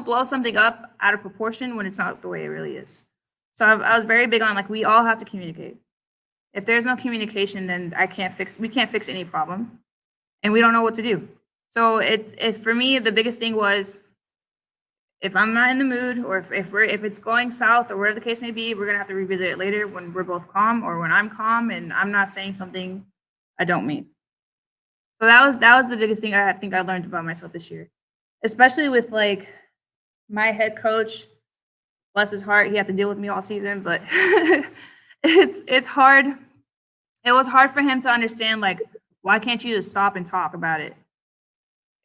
blow something up out of proportion when it's not the way it really is. So I was very big on like we all have to communicate. If there's no communication, then we can't fix any problem, and we don't know what to do. So it for me the biggest thing was if I'm not in the mood or if it's going south or whatever the case may be, we're gonna have to revisit it later when we're both calm or when I'm calm and I'm not saying something I don't mean. So that was the biggest thing I think I learned about myself this year, especially with like my head coach. Bless his heart, he had to deal with me all season, but it's hard. It was hard for him to understand like why can't you just stop and talk about it?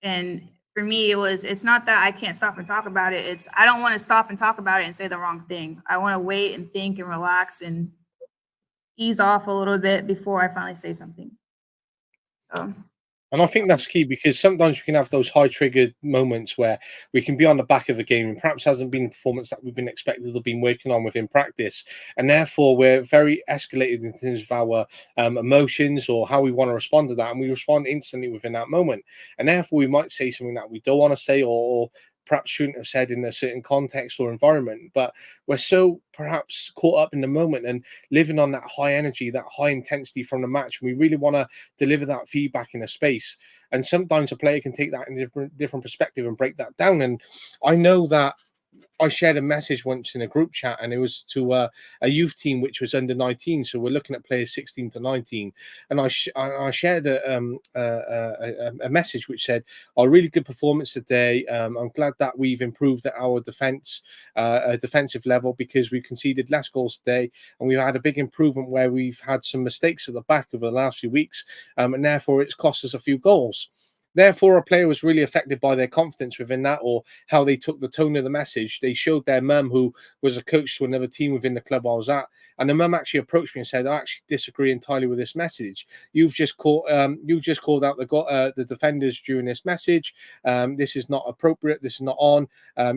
And for me, it's not that I can't stop and talk about it. It's I don't want to stop and talk about it and say the wrong thing. I want to wait and think and relax and ease off a little bit before I finally say something. So And I think that's key because sometimes we can have those high triggered moments where we can be on the back of a game and perhaps hasn't been a performance that we've been expected or been working on within practice. And therefore, we're very escalated in terms of our emotions or how we want to respond to that. And we respond instantly within that moment. And therefore, we might say something that we don't want to say or perhaps shouldn't have said in a certain context or environment, but we're so perhaps caught up in the moment and living on that high energy, that high intensity from the match. We really want to deliver that feedback in a space. And sometimes a player can take that in a different perspective and break that down. And I know that I shared a message once in a group chat, and it was to a youth team which was under 19. So we're looking at players 16 to 19, and I shared a message which said, "Our really good performance today. I'm glad that we've improved our defensive level because we conceded less goals today, and we've had a big improvement where we've had some mistakes at the back over the last few weeks, and therefore it's cost us a few goals." Therefore, a player was really affected by their confidence within that or how they took the tone of the message. They showed their mum, who was a coach to another team within the club I was at, and the mum actually approached me and said, "I actually disagree entirely with this message. You've just called out the defenders during this message. This is not appropriate. This is not on.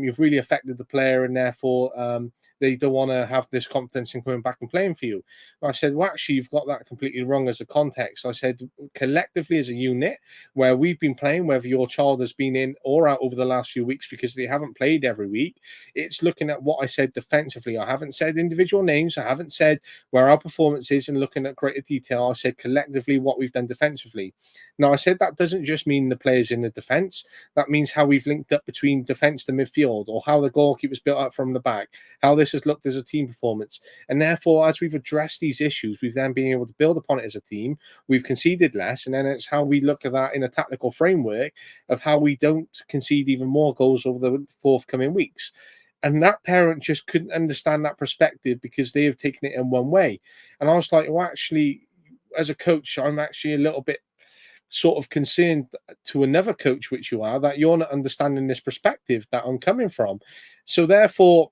You've really affected the player, and therefore they don't want to have this confidence in coming back and playing for you." I said, "Well, actually, you've got that completely wrong as a context." I said, "Collectively as a unit, where we've been playing, whether your child has been in or out over the last few weeks because they haven't played every week, it's looking at what I said defensively. I haven't said individual names. I haven't said where our performance is and looking at greater detail. I said collectively what we've done defensively." Now, I said that doesn't just mean the players in the defense. That means how we've linked up between defense to midfield, or how the goalkeeper's built up from the back, how this has looked as a team performance. And therefore, as we've addressed these issues, we've then been able to build upon it as a team. We've conceded less, and then it's how we look at that in a tactical framework of how we don't concede even more goals over the forthcoming weeks. And that parent just couldn't understand that perspective because they have taken it in one way. And I was like, well, actually, as a coach, I'm actually a little bit sort of concerned to another coach, which you are, that you're not understanding this perspective that I'm coming from. So therefore,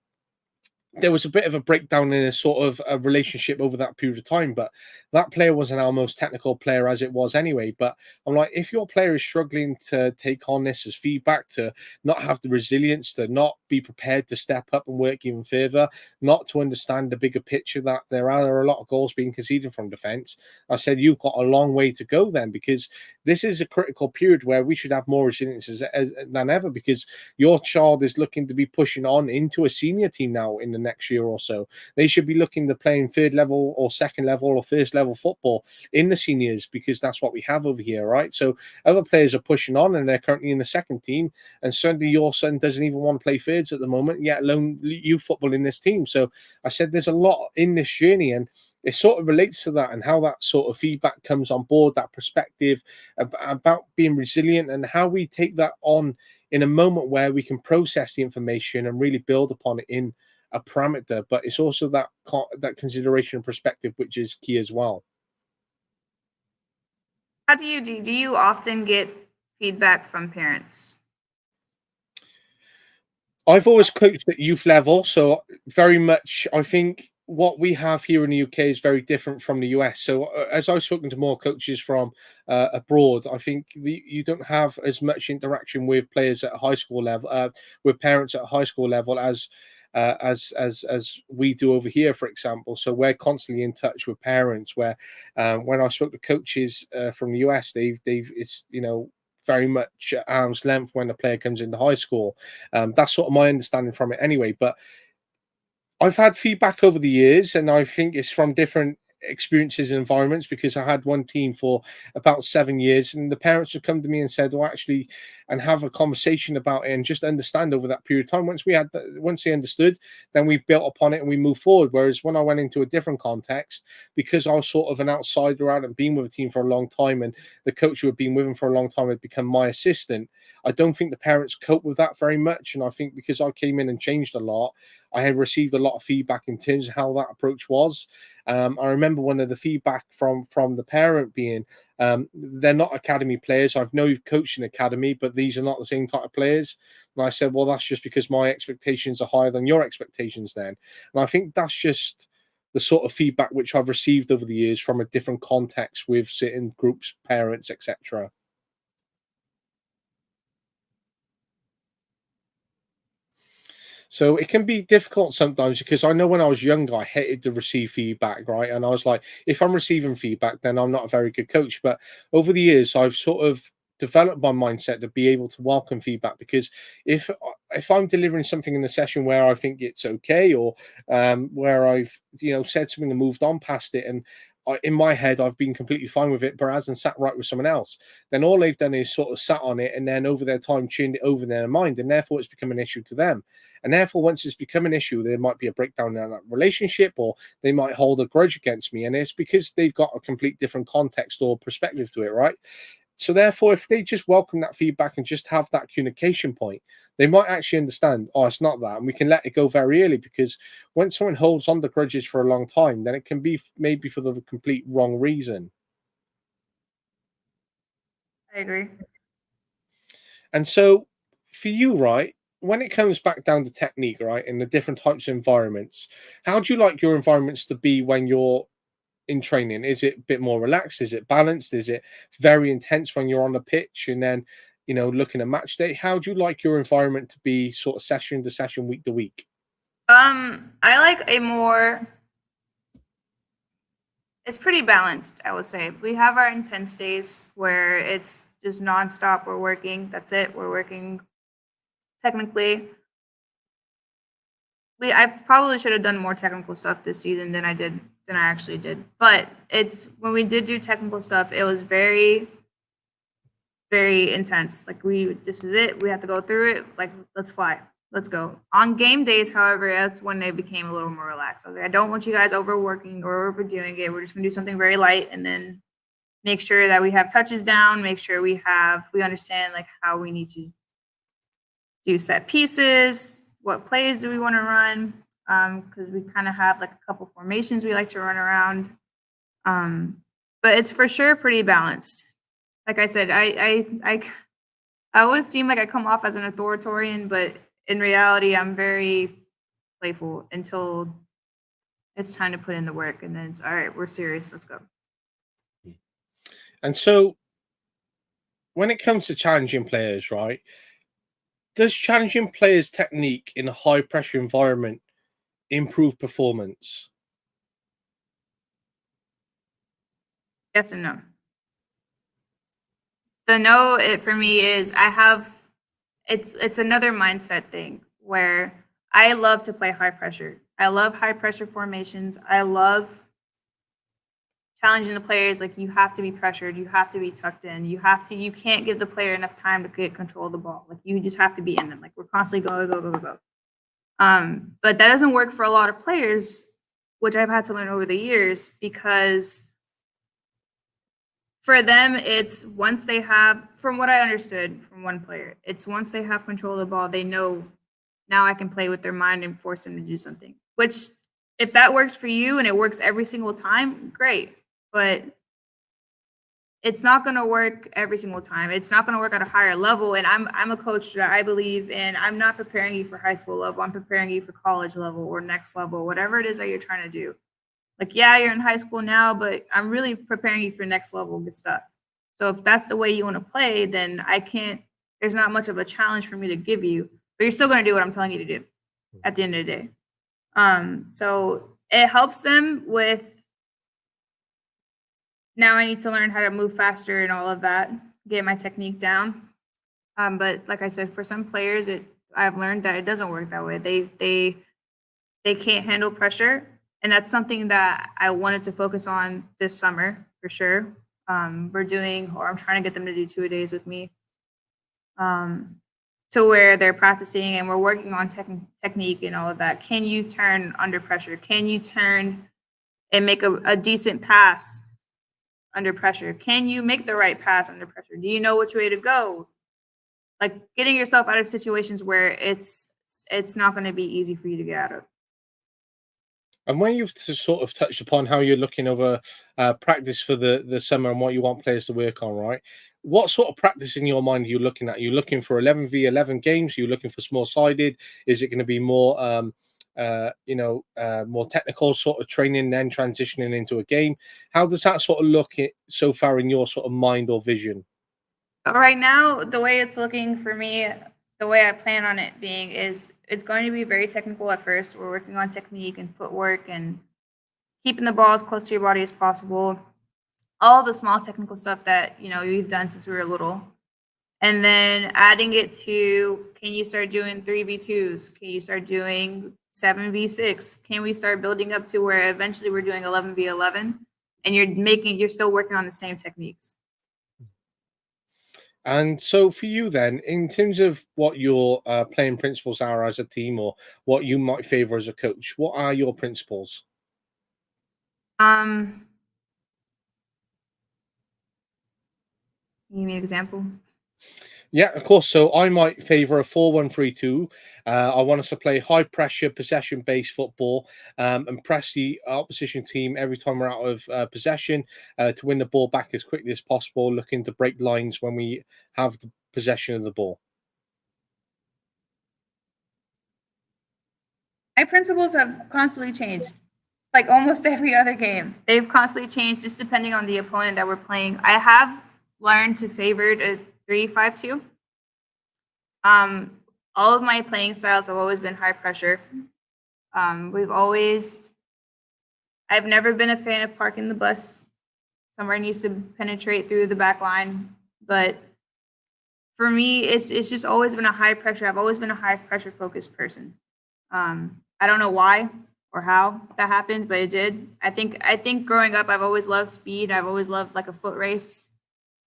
there was a bit of a breakdown in a sort of a relationship over that period of time. But that player wasn't our most technical player as it was anyway. But I'm like, if your player is struggling to take on this as feedback, to not have the resilience, to not be prepared to step up and work even further, not to understand the bigger picture that there are a lot of goals being conceded from defense, I said, you've got a long way to go then, because this is a critical period where we should have more resilience than ever, because your child is looking to be pushing on into a senior team now in the next year or so. They should be looking to playing third level or second level or first level football in the seniors, because that's what we have over here, right? So other players are pushing on and they're currently in the second team, and suddenly your son doesn't even want to play thirds at the moment, yet alone youth football in this team. So I said there's a lot in this journey, and it sort of relates to that and how that sort of feedback comes on board, that perspective about being resilient, and how we take that on in a moment where we can process the information and really build upon it in a parameter. But it's also that consideration and perspective which is key as well. How do you often get feedback from parents? I've always coached at youth level, so very much I think what we have here in the UK is very different from the US. So as I've spoken to more coaches from abroad, I think you don't have as much interaction with players at a high school level, with parents at a high school level as we do over here, for example. So we're constantly in touch with parents. Where when I spoke to coaches from the US, they've it's very much at arm's length when a player comes into high school. That's sort of my understanding from it anyway. But I've had feedback over the years, and I think it's from different experiences and environments, because I had one team for about 7 years, and the parents would come to me and said, "Well, actually," and have a conversation about it and just understand over that period of time. Once they understood, then we built upon it and we moved forward. Whereas when I went into a different context, because I was sort of an outsider out and been with a team for a long time, and the coach who had been with him for a long time had become my assistant, I don't think the parents cope with that very much. And I think because I came in and changed a lot, I had received a lot of feedback in terms of how that approach was. I remember one of the feedback from the parent being, they're not academy players. I've know you've coached in academy, but these are not the same type of players. And I said, well, that's just because my expectations are higher than your expectations then. And I think that's just the sort of feedback which I've received over the years from a different context with certain groups, parents, etc. So it can be difficult sometimes, because I know when I was younger, I hated to receive feedback, right? And I was like, if I'm receiving feedback, then I'm not a very good coach. But over the years, I've sort of developed my mindset to be able to welcome feedback, because if I'm delivering something in the session where I think it's okay, or where I've said something and moved on past it, and in my head I've been completely fine with it, but hasn't sat right with someone else, then all they've done is sort of sat on it, and then over their time tuned it over in their mind, and therefore it's become an issue to them. And therefore, once it's become an issue, there might be a breakdown in that relationship, or they might hold a grudge against me. And it's because they've got a complete different context or perspective to it, right? So therefore, if they just welcome that feedback and just have that communication point, they might actually understand, oh, it's not that. And we can let it go very early, because when someone holds on to grudges for a long time, then it can be maybe for the complete wrong reason. I agree. And so for you, right, when it comes back down to technique, right, in the different types of environments, how do you like your environments to be when you're in training? Is it a bit more relaxed? Is it balanced? Is it very intense when you're on the pitch and then, looking at match day? How do you like your environment to be sort of session to session, week to week? I like a more. It's pretty balanced, I would say. We have our intense days where it's just nonstop. We're working. That's it. We're working technically. I probably should have done more technical stuff this season than I actually did. But it's when we did do technical stuff, it was very, very intense. Like this is it. We have to go through it. Like, let's fly. Let's go. On game days, however, that's when they became a little more relaxed. I was like, I don't want you guys overworking or overdoing it. We're just gonna do something very light, and then make sure that we have touches down, make sure we understand like how we need to do set pieces, what plays do we want to run, because we kind of have like a couple formations we like to run around. But it's for sure pretty balanced. Like I said, I always seem like I come off as an authoritarian, but in reality, I'm very playful until it's time to put in the work, and then it's all right. We're serious. Let's go. And so, when it comes to challenging players, right? Does challenging players' technique in a high pressure environment improve performance? Yes and no. The no it for me is I have it's another mindset thing where I love to play high pressure. I love high pressure formations. I love challenging the players. Like, you have to be pressured, you have to be tucked in, you can't give the player enough time to get control of the ball. Like, you just have to be in them. Like, we're constantly go. But that doesn't work for a lot of players, which I've had to learn over the years, because for them, it's once they have, from what I understood from one player, it's once they have control of the ball, they know, now I can play with their mind and force them to do something. Which, if that works for you and it works every single time, great. But it's not going to work every single time. It's not going to work at a higher level. And I'm a coach that I believe in. I'm not preparing you for high school level. I'm preparing you for college level or next level, whatever it is that you're trying to do. Like, yeah, you're in high school now, but I'm really preparing you for next level good stuff. So if that's the way you want to play, then there's not much of a challenge for me to give you, but you're still going to do what I'm telling you to do at the end of the day. So it helps them with, now I need to learn how to move faster and all of that, get my technique down. But like I said, for some players, I've learned that it doesn't work that way. They can't handle pressure, and that's something that I wanted to focus on this summer for sure. I'm trying to get them to do 2-a-days with me, to where they're practicing and we're working on technique and all of that. Can you turn under pressure? Can you turn and make a decent pass under pressure? Can you make the right pass under pressure? Do you know which way to go? Like, getting yourself out of situations where it's not going to be easy for you to get out of. And when you've sort of touched upon how you're looking over practice for the summer and what you want players to work on, right? What sort of practice in your mind are you looking at? Are you looking for 11v11 games? Are you looking for small sided? Is it going to be more, more technical sort of training, then transitioning into a game? How does that sort of look so far in your sort of mind or vision? Right now, the way it's looking for me, the way I plan on it being is it's going to be very technical at first. We're working on technique and footwork and keeping the ball as close to your body as possible. All the small technical stuff that, we've done since we were little. And then adding it to, can you start doing 3v2s? Can you start doing 7v6? Can we start building up to where eventually we're doing 11v11 and you're still working on the same techniques? And so for you then, in terms of what your playing principles are as a team or what you might favor as a coach, what are your principles? Um, Give me an example. Yeah, of course. So I might favour a 4-1-3-2. I want us to play high pressure, possession based football and press the opposition team every time we're out of possession to win the ball back as quickly as possible, looking to break lines when we have the possession of the ball. My principles have constantly changed. Like, almost every other game, they've constantly changed just depending on the opponent that we're playing. I have learned to favor a 3-5-2. All of my playing styles have always been high pressure. I've never been a fan of parking the bus. Somewhere needs to penetrate through the back line. But for me, it's just always been a high pressure. I've always been a high pressure focused person. I don't know why or how that happened, but it did. I think growing up, I've always loved speed. I've always loved like a foot race.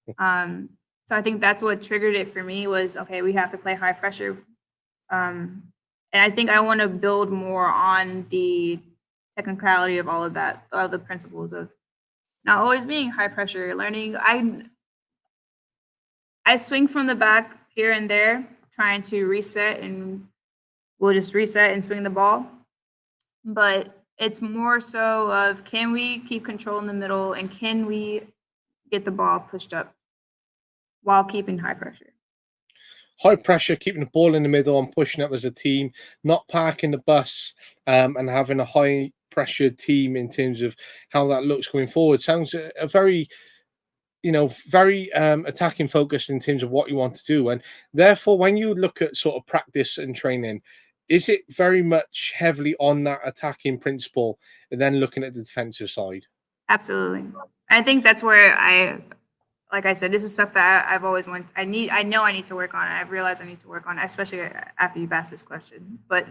So I think that's what triggered it for me was, okay, we have to play high pressure. And I think I want to build more on the technicality of all of that, all the principles of not always being high pressure, learning. I swing from the back here and there, trying to reset, and we'll just reset and swing the ball. But it's more so of, can we keep control in the middle and can we get the ball pushed up while keeping high pressure? high pressure, keeping the ball in the middle and pushing up as a team, not parking the bus, and having a high pressure team in terms of how that looks going forward. Sounds a very, very attacking focused in terms of what you want to do. And therefore, when you look at sort of practice and training, is it very much heavily on that attacking principle and then looking at the defensive side? Absolutely. I think that's where like I said, this is stuff that I've always I know I need to work on. I've realized I need to work on, especially after you've asked this question. But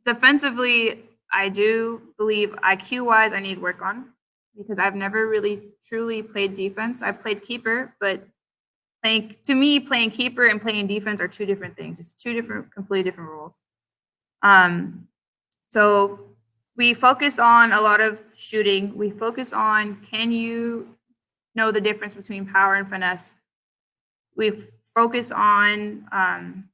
defensively, I do believe IQ wise, I need work on because I've never really truly played defense. I've played keeper, but playing keeper and playing defense are two different things. It's two different, completely different roles. So we focus on a lot of shooting. We focus on, can you know the difference between power and finesse? We focus on,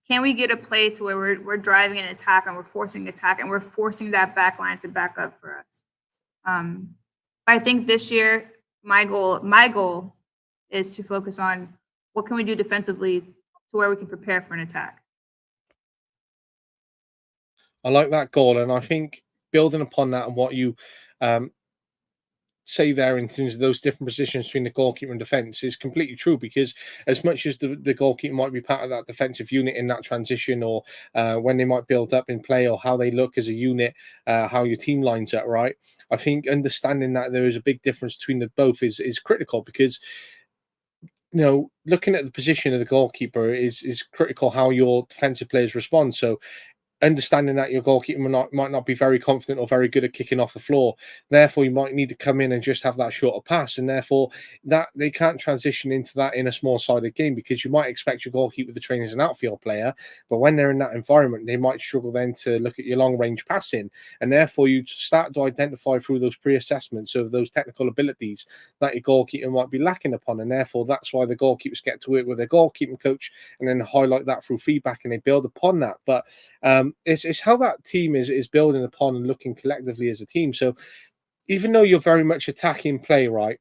can we get a play to where we're driving an attack and we're forcing attack and we're forcing that back line to back up for us. I think this year my goal is to focus on what can we do defensively to where we can prepare for an attack. I like that goal, and I think building upon that and what you say there in terms of those different positions between the goalkeeper and defense is completely true, because as much as the goalkeeper might be part of that defensive unit in that transition, or when they might build up in play, or how they look as a unit, how your team lines up, right? I think understanding that there is a big difference between the both is critical, because looking at the position of the goalkeeper is critical how your defensive players respond. So understanding that your goalkeeper might not be very confident or very good at kicking off the floor, therefore you might need to come in and just have that shorter pass, and therefore that they can't transition into that in a small sided game, because you might expect your goalkeeper to train as an outfield player, but when they're in that environment they might struggle then to look at your long range passing, and therefore you start to identify through those pre-assessments of those technical abilities that your goalkeeper might be lacking upon, and therefore that's why the goalkeepers get to work with their goalkeeping coach and then highlight that through feedback and they build upon that. But it's how that team is building upon and looking collectively as a team. So even though you're very much attacking play, right?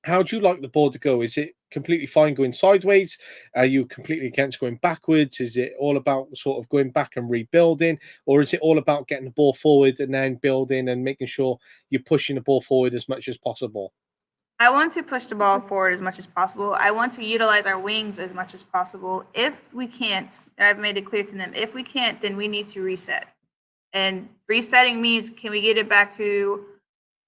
How do you like the ball to go? Is it completely fine going sideways? Are you completely against going backwards? Is it all about sort of going back and rebuilding? Or is it all about getting the ball forward and then building and making sure you're pushing the ball forward as much as possible? I want to push the ball forward as much as possible. I want to utilize our wings as much as possible. If we can't, I've made it clear to them, if we can't, then we need to reset. And resetting means, can we get it back to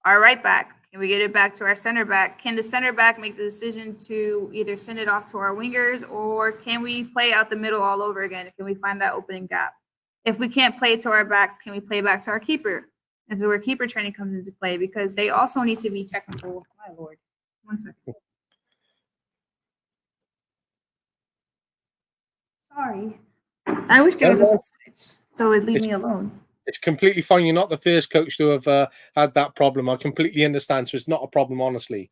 our right back? Can we get it back to our center back? Can the center back make the decision to either send it off to our wingers, or can we play out the middle all over again? Can we find that opening gap? If we can't play to our backs, can we play back to our keeper? And so where keeper training comes into play, because they also need to be technical. My Lord. 1 second. Sorry. I wish there was a switch so it'd leave me alone. It's completely fine. You're not the first coach to have had that problem. I completely understand. So it's not a problem, honestly.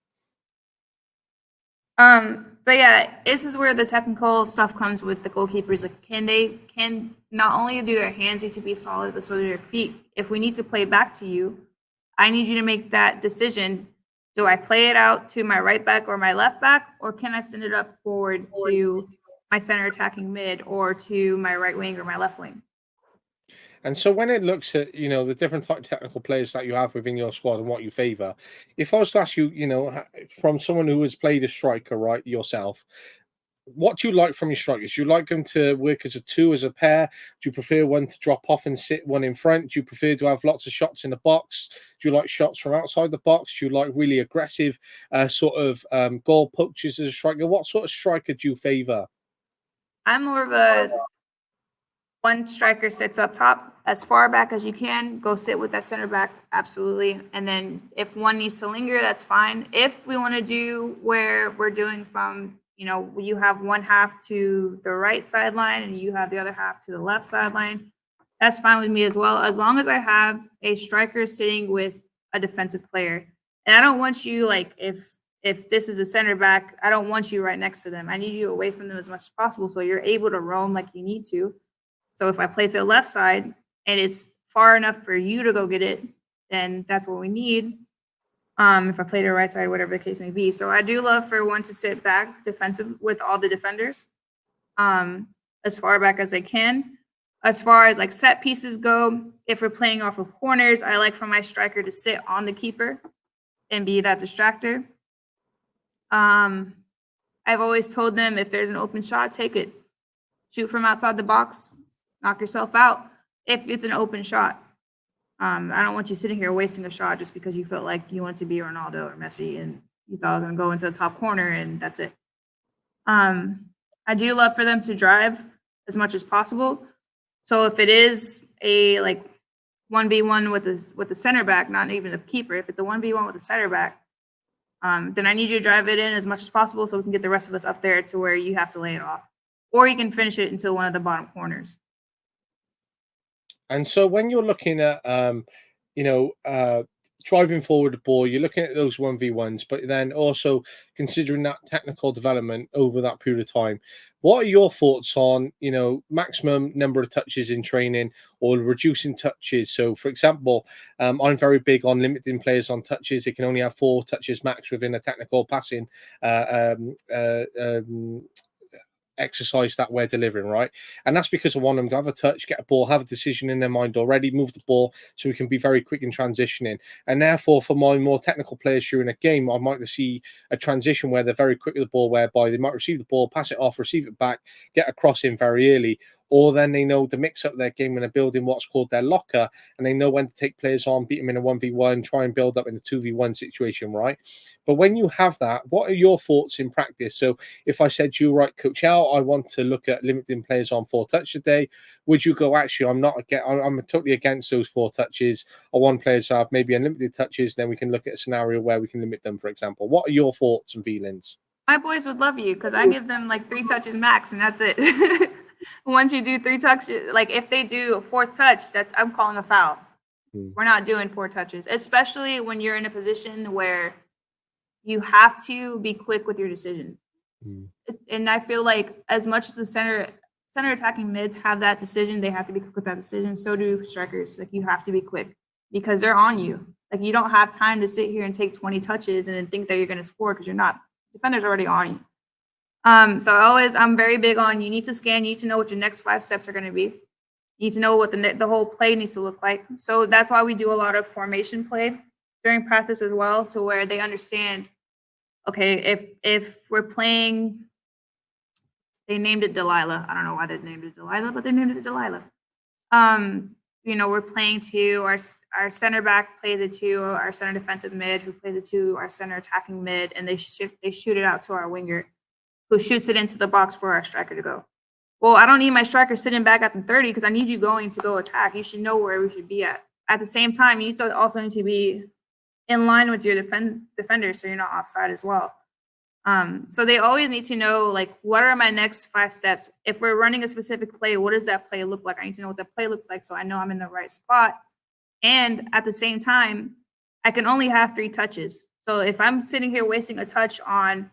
But yeah, this is where the technical stuff comes with the goalkeepers. Like, can not only do their hands need to be solid, but so do their feet. If we need to play back to you, I need you to make that decision. Do I play it out to my right back or my left back, or can I send it up forward to my center attacking mid, or to my right wing or my left wing? And so when it looks at, the different type of technical players that you have within your squad and what you favor, if I was to ask you, from someone who has played a striker, right, yourself, what do you like from your strikers? Do you like them to work as a two, as a pair? Do you prefer one to drop off and sit one in front? Do you prefer to have lots of shots in the box? Do you like shots from outside the box? Do you like really aggressive sort of goal poachers as a striker? What sort of striker do you favor? I'm more of a one striker sits up top as far back as you can. Go sit with that center back, absolutely. And then if one needs to linger, that's fine. If we want to do where we're doing from, you have one half to the right sideline and you have the other half to the left sideline, that's fine with me as well, as long as I have a striker sitting with a defensive player. And I don't want you, like, if this is a center back, I don't want you right next to them. I need you away from them as much as possible so you're able to roam like you need to. So if I play to the left side and it's far enough for you to go get it, then that's what we need. If I play to the right side, whatever the case may be. So I do love for one to sit back defensive with all the defenders. as far back as they can. As far as like set pieces go, if we're playing off of corners, I like for my striker to sit on the keeper and be that distractor. I've always told them if there's an open shot, take it. Shoot from outside the box, knock yourself out if it's an open shot. I don't want you sitting here wasting a shot just because you felt like you want to be Ronaldo or Messi and you thought I was going to go into the top corner and that's it. I do love for them to drive as much as possible. So if it is a like 1v1 with the center back, not even a keeper, if it's a 1v1 with a center back, then I need you to drive it in as much as possible so we can get the rest of us up there to where you have to lay it off. Or you can finish it into one of the bottom corners. And so when you're looking at, driving forward the ball, you're looking at those 1v1s, but then also considering that technical development over that period of time. What are your thoughts on, maximum number of touches in training or reducing touches? So, for example, I'm very big on limiting players on touches. They can only have 4 touches max within a technical passing exercise that we're delivering, right? And that's because I want them to have a touch, get a ball, have a decision in their mind already, move the ball so we can be very quick in transitioning. And therefore, for my more technical players during a game, I might see a transition where they're very quick with the ball, whereby they might receive the ball, pass it off, receive it back, get a cross in very early. Or then they know to mix up their game when they're building what's called their locker, and they know when to take players on, beat them in a 1v1, try and build up in a 2v1 situation, right? But when you have that, what are your thoughts in practice? So if I said to you, right, Coach Al, I want to look at limiting players on 4 touches a day, would you go, actually, I'm totally against those 4 touches. I want players to have maybe unlimited touches, then we can look at a scenario where we can limit them, for example. What are your thoughts and feelings? My boys would love you because I give them like 3 touches max and that's it. Once you do 3 touches, like if they do a 4th touch, I'm calling a foul. We're not doing 4 touches, especially when you're in a position where you have to be quick with your decision. And I feel like as much as the center attacking mids have that decision, they have to be quick with that decision. So do strikers. Like you have to be quick because they're on you. Like you don't have time to sit here and take 20 touches and then think that you're going to score because you're not. Defender's already on you. So I'm very big on you need to scan, you need to know what your next 5 steps are going to be. You need to know what the whole play needs to look like. So that's why we do a lot of formation play during practice as well, to where they understand, okay, if we're playing, they named it Delilah. I don't know why they named it Delilah, but they named it Delilah. We're playing 2, our center back plays a 2, our center defensive mid who plays a 2, our center attacking mid, and they shoot it out to our winger, who shoots it into the box for our striker to go. Well, I don't need my striker sitting back at the 30 because I need you going to go attack. You should know where we should be at. At the same time, you also need to be in line with your defender so you're not offside as well. So they always need to know, like, what are my next 5 steps? If we're running a specific play, what does that play look like? I need to know what that play looks like so I know I'm in the right spot. And at the same time, I can only have 3 touches. So if I'm sitting here wasting a touch on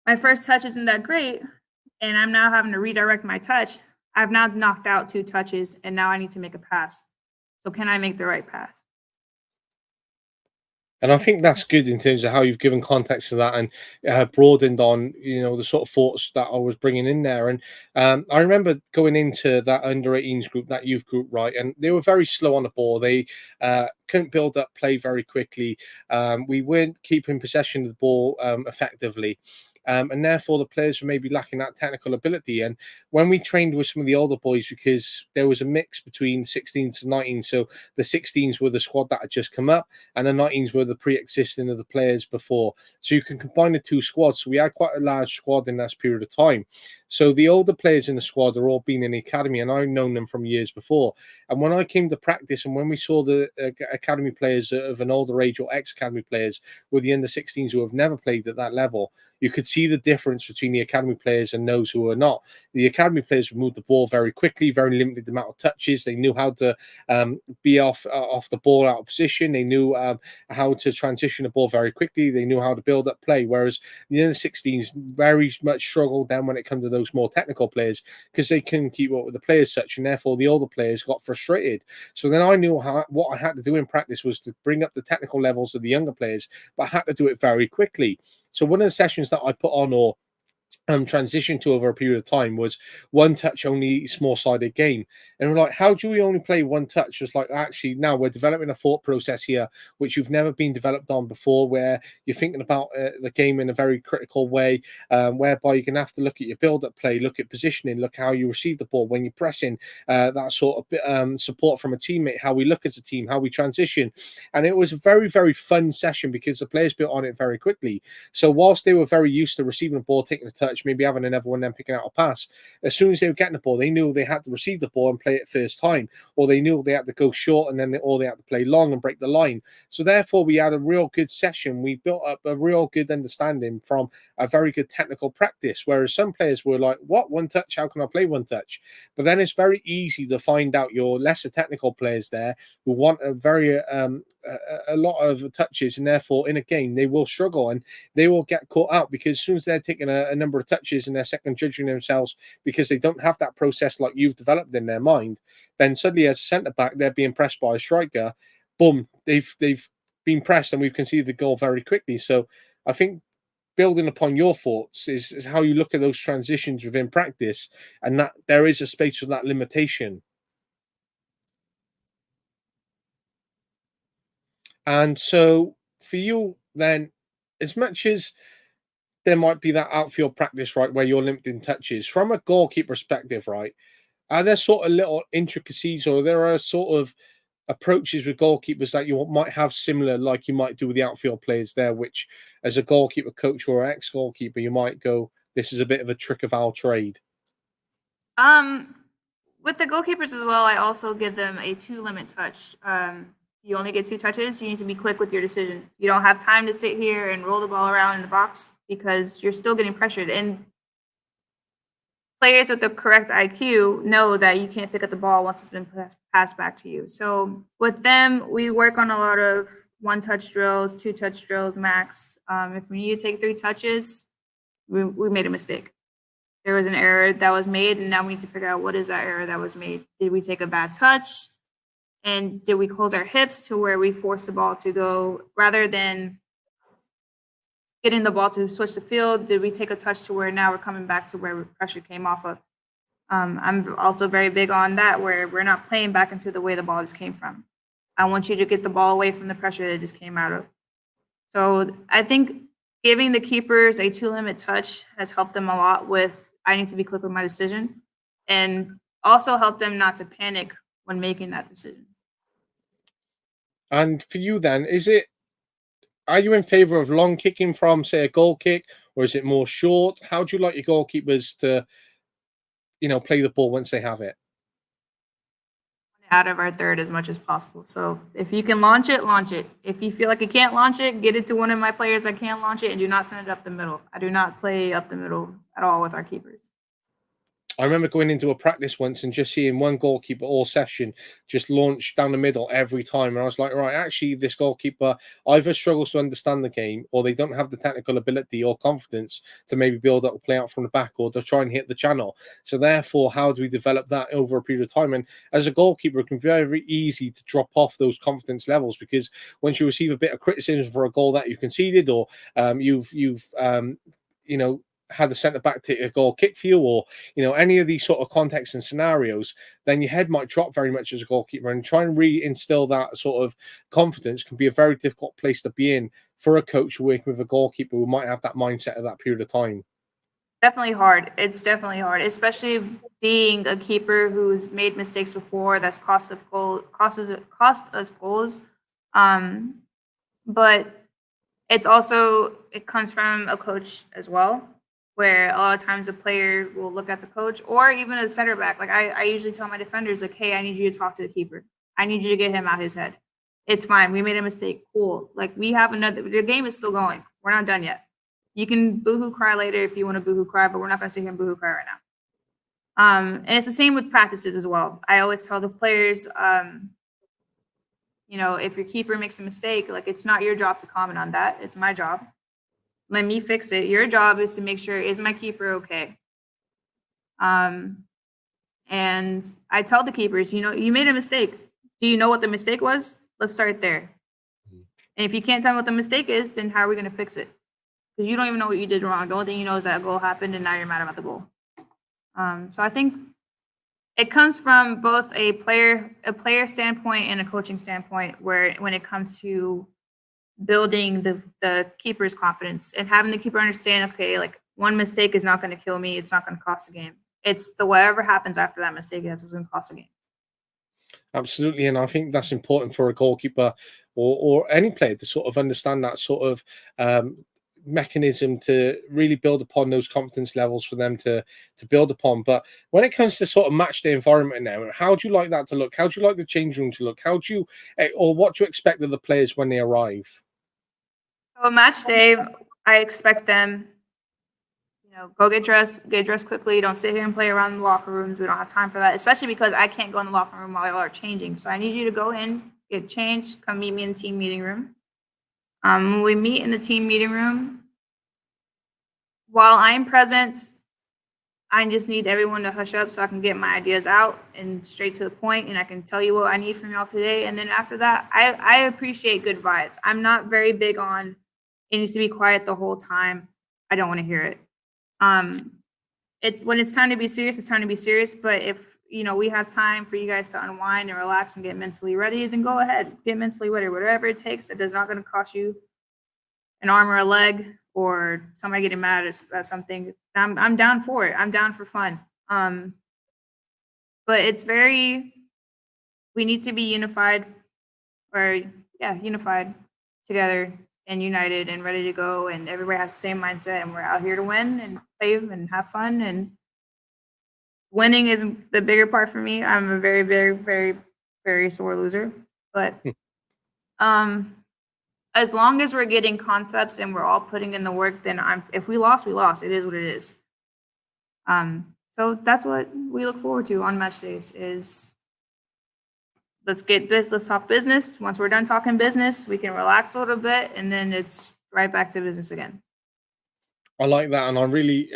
my first touch isn't that great, and I'm now having to redirect my touch, I've now knocked out 2 touches, and now I need to make a pass. So can I make the right pass? And I think that's good in terms of how you've given context to that and broadened on, the sort of thoughts that I was bringing in there. And I remember going into that under 18s group, that youth group, right? And they were very slow on the ball. They couldn't build up play very quickly. We weren't keeping possession of the ball effectively. And therefore the players were maybe lacking that technical ability. And when we trained with some of the older boys, because there was a mix between 16s and 19s, so the 16s were the squad that had just come up, and the 19s were the pre-existing of the players before. So you can combine the 2 squads. So we had quite a large squad in that period of time. So the older players in the squad are all been in the academy, and I've known them from years before. And when I came to practice, and when we saw the academy players of an older age or ex-academy players with the under 16s who have never played at that level, you could see the difference between the academy players and those who are not. The academy players would move the ball very quickly, very limited amount of touches. They knew how to be off the ball out of position. They knew how to transition the ball very quickly. They knew how to build up play. Whereas the under 16s very much struggled then when it comes to those more technical players because they couldn't keep up with the players such, and therefore the older players got frustrated. So then I knew what I had to do in practice was to bring up the technical levels of the younger players, but I had to do it very quickly. So one of the sessions that I put on, or transition to over a period of time was one touch only small sided game. And we're like, how do we only play one touch? It's like, actually, now we're developing a thought process here, which you've never been developed on before, where you're thinking about the game in a very critical way, whereby you're going to have to look at your build up play, look at positioning, look how you receive the ball when you're pressing, that sort of support from a teammate, how we look as a team, how we transition. And it was a very, very fun session because the players built on it very quickly. So whilst they were very used to receiving the ball, taking a touch, maybe having another one, then picking out a pass, as soon as they were getting the ball, they knew they had to receive the ball and play it first time, or they knew they had to go short and then they had to play long and break the line. So therefore, we had a real good session. We built up a real good understanding from a very good technical practice, whereas some players were like, what, one touch? How can I play one touch? But then it's very easy to find out your lesser technical players there who want a lot of touches, and therefore in a game they will struggle and they will get caught out, because as soon as they're taking a number of touches and they're second judging themselves because they don't have that process like you've developed in their mind, then suddenly as a centre back they're being pressed by a striker. Boom, they've been pressed and we've conceded the goal very quickly. So I think building upon your thoughts is how you look at those transitions within practice, and that there is a space for that limitation. And so for you then, as much as there might be that outfield practice, right, where you're limited in touches, from a goalkeeper perspective, right, are there sort of little intricacies, or there are sort of approaches with goalkeepers that you might have similar, like you might do with the outfield players there, which as a goalkeeper coach or ex-goalkeeper, you might go, this is a bit of a trick of our trade? Um, with the goalkeepers as well, I also give them a 2 limit touch. You only get 2 touches. You need to be quick with your decision. You don't have time to sit here and roll the ball around in the box because you're still getting pressured. And players with the correct IQ know that you can't pick up the ball once it's been passed back to you. So with them, we work on a lot of 1-touch drills, 2-touch drills max. If we need to take 3 touches, we made a mistake. There was an error that was made, and now we need to figure out what is that error that was made. Did we take a bad touch? And did we close our hips to where we forced the ball to go rather than getting the ball to switch the field? Did we take a touch to where now we're coming back to where pressure came off of? I'm also very big on that, where we're not playing back into the way the ball just came from. I want you to get the ball away from the pressure that it just came out of. So I think giving the keepers a 2-limit touch has helped them a lot with, I need to be quick with my decision, and also help them not to panic when making that decision. And for you then, are you in favor of long kicking from, say, a goal kick, or is it more short? How do you like your goalkeepers to, play the ball once they have it? Out of our third as much as possible. So if you can launch it, launch it. If you feel like you can't launch it, get it to one of my players that can launch it, and do not send it up the middle. I do not play up the middle at all with our keepers. I remember going into a practice once and just seeing one goalkeeper all session just launch down the middle every time. And I was like, right, actually, this goalkeeper either struggles to understand the game, or they don't have the technical ability or confidence to maybe build up a play out from the back, or to try and hit the channel. So therefore, how do we develop that over a period of time? And as a goalkeeper, it can be very easy to drop off those confidence levels, because once you receive a bit of criticism for a goal that you conceded, or you've had the centre back take a goal kick for you, or any of these sort of contexts and scenarios, then your head might drop very much as a goalkeeper, and try and reinstill that sort of confidence can be a very difficult place to be in for a coach working with a goalkeeper who might have that mindset at that period of time. Definitely hard. It's definitely hard, especially being a keeper who's made mistakes before. That's cost us goals. But it comes from a coach as well, where a lot of times a player will look at the coach, or even a center back. Like I usually tell my defenders, like, hey, I need you to talk to the keeper. I need you to get him out his head. It's fine. We made a mistake. Cool. Like, we have the game is still going. We're not done yet. You can boohoo cry later if you want to boohoo cry, but we're not going to sit here and boohoo cry right now. And it's the same with practices as well. I always tell the players, if your keeper makes a mistake, like, it's not your job to comment on that. It's my job. Let me fix it. Your job is to make sure, is my keeper okay? And I tell the keepers, you made a mistake. Do you know what the mistake was? Let's start there. And if you can't tell me what the mistake is, then how are we going to fix it? because you don't even know what you did wrong. The only thing you know is that a goal happened, and now you're mad about the goal. So I think it comes from both a player standpoint and a coaching standpoint, where when it comes to building the keeper's confidence and having the keeper understand, okay, like one mistake is not going to kill me. It's not going to cost a game. It's the whatever happens after that mistake that's what's going to cost a game. Absolutely, and I think that's important for a goalkeeper or any player to sort of understand that sort of mechanism to really build upon those confidence levels for them to build upon. But when it comes to sort of match day environment now, how do you like that to look? How do you like the change room to look? How do you or what do you expect of the players when they arrive? So match day, I expect them, go get dressed quickly. Don't sit here and play around in the locker rooms. We don't have time for that, especially because I can't go in the locker room while y'all are changing. So I need you to go in, get changed, come meet me in the team meeting room. When we meet in the team meeting room, while I'm present, I just need everyone to hush up so I can get my ideas out and straight to the point, and I can tell you what I need from y'all today. And then after that, I appreciate good vibes. I'm not very big on it needs to be quiet the whole time. I don't want to hear it. It's when it's time to be serious, it's time to be serious. But if we have time for you guys to unwind and relax and get mentally ready, then go ahead, get mentally ready, whatever it takes. That is not going to cost you an arm or a leg or somebody getting mad at something. I'm down for it. I'm down for fun. But it's we need to be unified together and united and ready to go, and everybody has the same mindset, and we're out here to win and play and have fun, and winning is the bigger part for me. I'm a very, very, very, very sore loser, but as long as we're getting concepts and we're all putting in the work, then if we lost, we lost. It is what it is. So that's what we look forward to on match days is let's talk business. Once we're done talking business, we can relax a little bit, and then it's right back to business again. I like that, and I'm really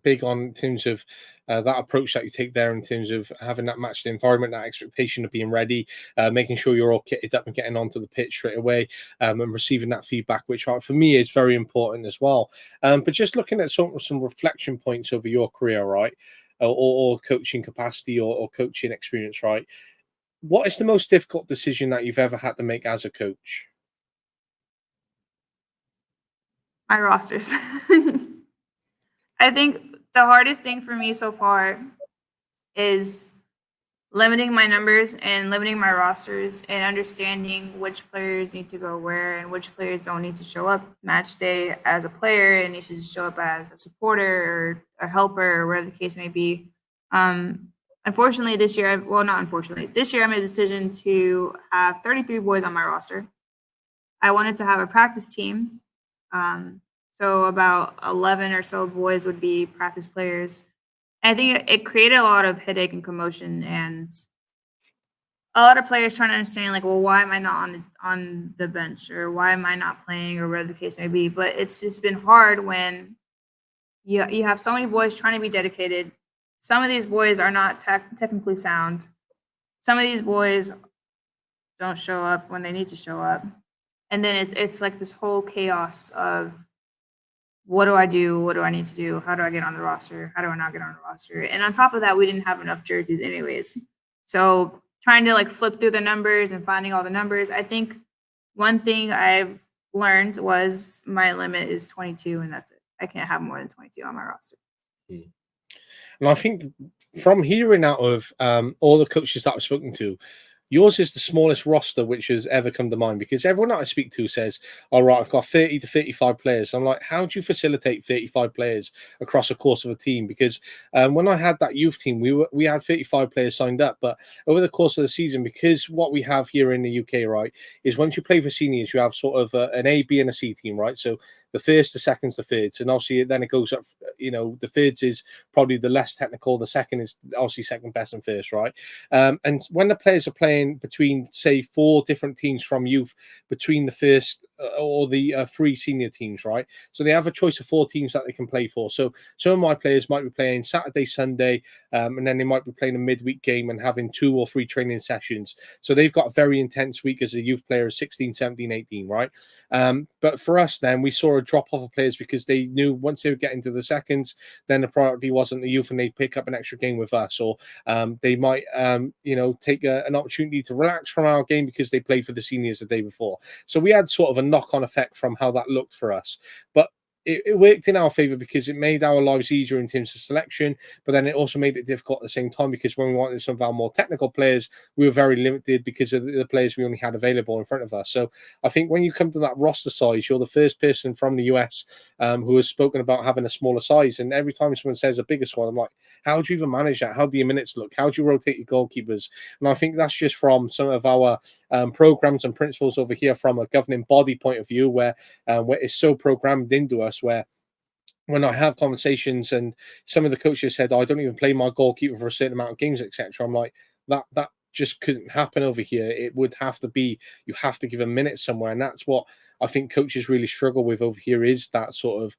big on in terms of that approach that you take there in terms of having that matched environment, that expectation of being ready, making sure you're all kitted up and getting onto the pitch straight away, and receiving that feedback, which for me is very important as well. But just looking at some reflection points over your career, right, or coaching capacity or coaching experience, right? What is the most difficult decision that you've ever had to make as a coach? My rosters. I think the hardest thing for me so far is limiting my numbers and limiting my rosters and understanding which players need to go where and which players don't need to show up match day as a player and needs to show up as a supporter or a helper or whatever the case may be. Unfortunately, this year, this year I made a decision to have 33 boys on my roster. I wanted to have a practice team. So about 11 or so boys would be practice players. And I think it created a lot of headache and commotion and a lot of players trying to understand, like, well, why am I not on the bench or why am I not playing or whatever the case may be. But it's just been hard when you have so many boys trying to be dedicated. Some of these boys are not technically sound. Some of these boys don't show up when they need to show up. And then it's like this whole chaos of what do I do? What do I need to do? How do I get on the roster? How do I not get on the roster? And on top of that, we didn't have enough jerseys anyways. So trying to flip through the numbers and finding all the numbers. I think one thing I've learned was my limit is 22 and that's it. I can't have more than 22 on my roster. And I think from hearing out of all the coaches that I've spoken to, yours is the smallest roster which has ever come to mind, because everyone that I speak to says, all right, I've got 30 to 35 players. I'm like, how do you facilitate 35 players across the course of a team? Because when I had that youth team, we had 35 players signed up, but over the course of the season, because what we have here in the UK, right, is once you play for seniors, you have sort of an A, B and a C team, right? So the first, the seconds, the thirds, and obviously then it goes up. The thirds is probably the less technical. The second is obviously second best and first, right? And when the players are playing between, say, 4 different teams from youth between the first or the free senior teams, right? So they have a choice of 4 teams that they can play for. So some of my players might be playing Saturday, Sunday, and then they might be playing a midweek game and having 2 or 3 training sessions. So they've got a very intense week as a youth player, 16, 17, 18, right? But for us, then we saw a drop off of players because they knew once they would get into the seconds, then the priority wasn't the youth and they'd pick up an extra game with us, or they might, take an opportunity to relax from our game because they played for the seniors the day before. So we had sort of a knock on effect from how that looked for us. But it worked in our favor because it made our lives easier in terms of selection, but then it also made it difficult at the same time because when we wanted some of our more technical players, we were very limited because of the players we only had available in front of us. So I think when you come to that roster size, you're the first person from the US who has spoken about having a smaller size. And every time someone says a bigger squad, I'm like, how do you even manage that? How do your minutes look? How do you rotate your goalkeepers? And I think that's just from some of our programs and principles over here from a governing body point of view, where it's so programmed into us, where when I have conversations and some of the coaches said, oh, I don't even play my goalkeeper for a certain amount of games, etc. I'm like, that just couldn't happen over here. It would have to be, you have to give a minute somewhere. And that's what I think coaches really struggle with over here, is that sort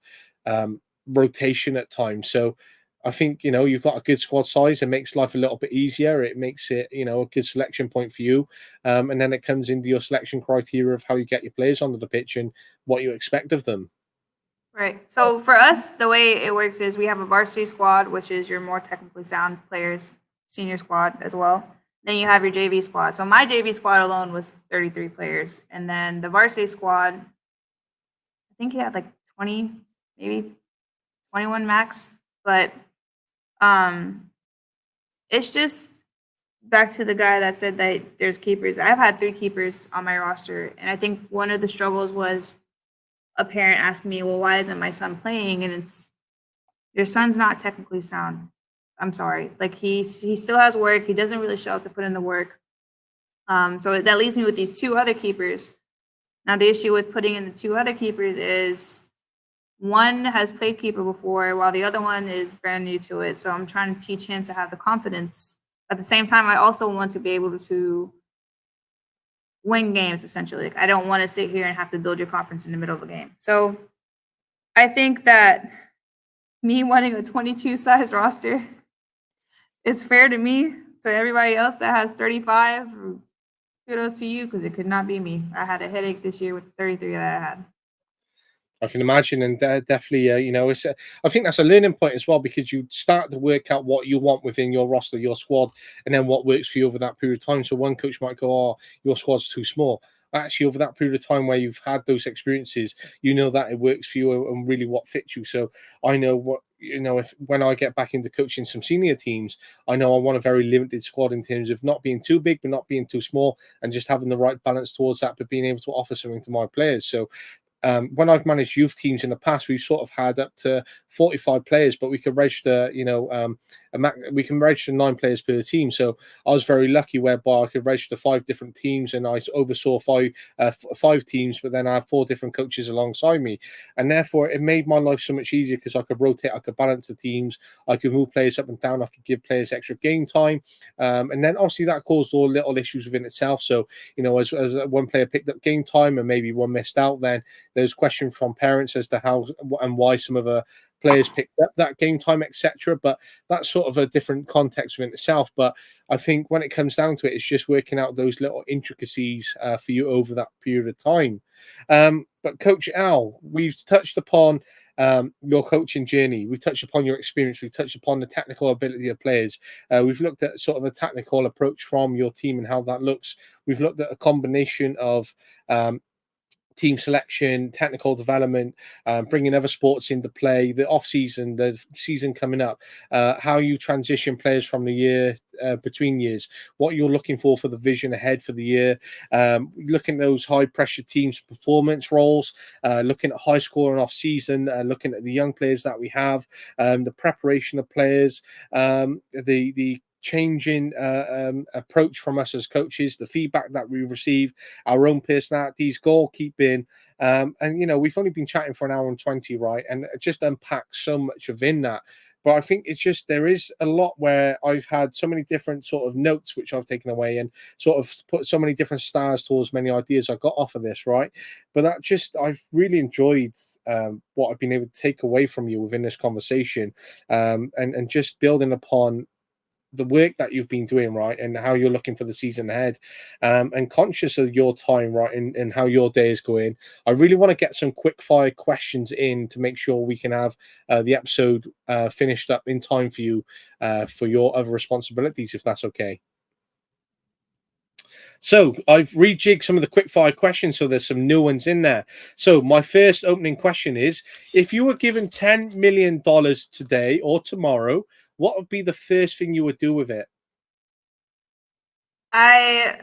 of rotation at times. So I think, you've got a good squad size. It makes life a little bit easier. It makes it, a good selection point for you. And then it comes into your selection criteria of how you get your players onto the pitch and what you expect of them. Right. So for us, the way it works is we have a varsity squad, which is your more technically sound players, senior squad as well. Then you have your JV squad. So my JV squad alone was 33 players. And then the varsity squad, I think he had like 20, maybe 21 max. But it's just back to the guy that said that there's keepers. I've had 3 keepers on my roster. And I think one of the struggles was a parent asking me, well, why isn't my son playing? And it's, your son's not technically sound. I'm sorry. Like he still has work. He doesn't really show up to put in the work. So that leaves me with these 2 other keepers. Now the issue with putting in the 2 other keepers is one has played keeper before while the other one is brand new to it. So I'm trying to teach him to have the confidence. At the same time, I also want to be able to win games, essentially. Like, I don't want to sit here and have to build your confidence in the middle of a game. So I think that me wanting a 22 size roster is fair to me. To everybody else that has 35, kudos to you, because it could not be me. I had a headache this year with the 33 that I had. I can imagine, and definitely, it's. I think that's a learning point as well, because you start to work out what you want within your roster, your squad, and then what works for you over that period of time. So one coach might go, "Oh, your squad's too small." Actually, over that period of time where you've had those experiences, you know that it works for you and really what fits you. So I know what, if when I get back into coaching some senior teams, I know I want a very limited squad in terms of not being too big but not being too small, and just having the right balance towards that, but being able to offer something to my players. So when I've managed youth teams in the past, we've sort of had up to 45 players, but we can register, we can register 9 players per team. So I was very lucky whereby I could register 5 different teams, and I oversaw 5 teams, but then I have 4 different coaches alongside me. And therefore, it made my life so much easier because I could rotate, I could balance the teams, I could move players up and down, I could give players extra game time. And then obviously that caused all little issues within itself. So, as one player picked up game time and maybe one missed out, then there's questions from parents as to how and why some of the players picked up that game time, etc. But that's sort of a different context within itself. But I think when it comes down to it, it's just working out those little intricacies for you over that period of time. But Coach Al, we've touched upon your coaching journey. We've touched upon your experience. We've touched upon the technical ability of players. We've looked at sort of a technical approach from your team and how that looks. We've looked at a combination of team selection, technical development, bringing other sports into play, the off season, the season coming up, how you transition players from the year between years, what you're looking for the vision ahead for the year, looking at those high pressure teams performance roles, looking at high score and off season, looking at the young players that we have, the preparation of players, the changing approach from us as coaches, the feedback that we receive, our own personalities, goalkeeping, and we've only been chatting for an hour and 20, right? And it just unpacks so much within that. but I think it's just there is a lot where I've had so many different sort of notes which I've taken away and sort of put so many different stars towards many ideas I got off of this, right? But that just I've really enjoyed what I've been able to take away from you within this conversation, and just building upon the work that you've been doing, right, and how you're looking for the season ahead, and conscious of your time, right, and how your day is going. I really want to get some quick fire questions in to make sure we can have the episode finished up in time for you for your other responsibilities, if that's okay. So I've rejigged some of the quick fire questions, so there's some new ones in there. So my first opening question is: if you were given $10 million today or tomorrow, what would be the first thing you would do with it? I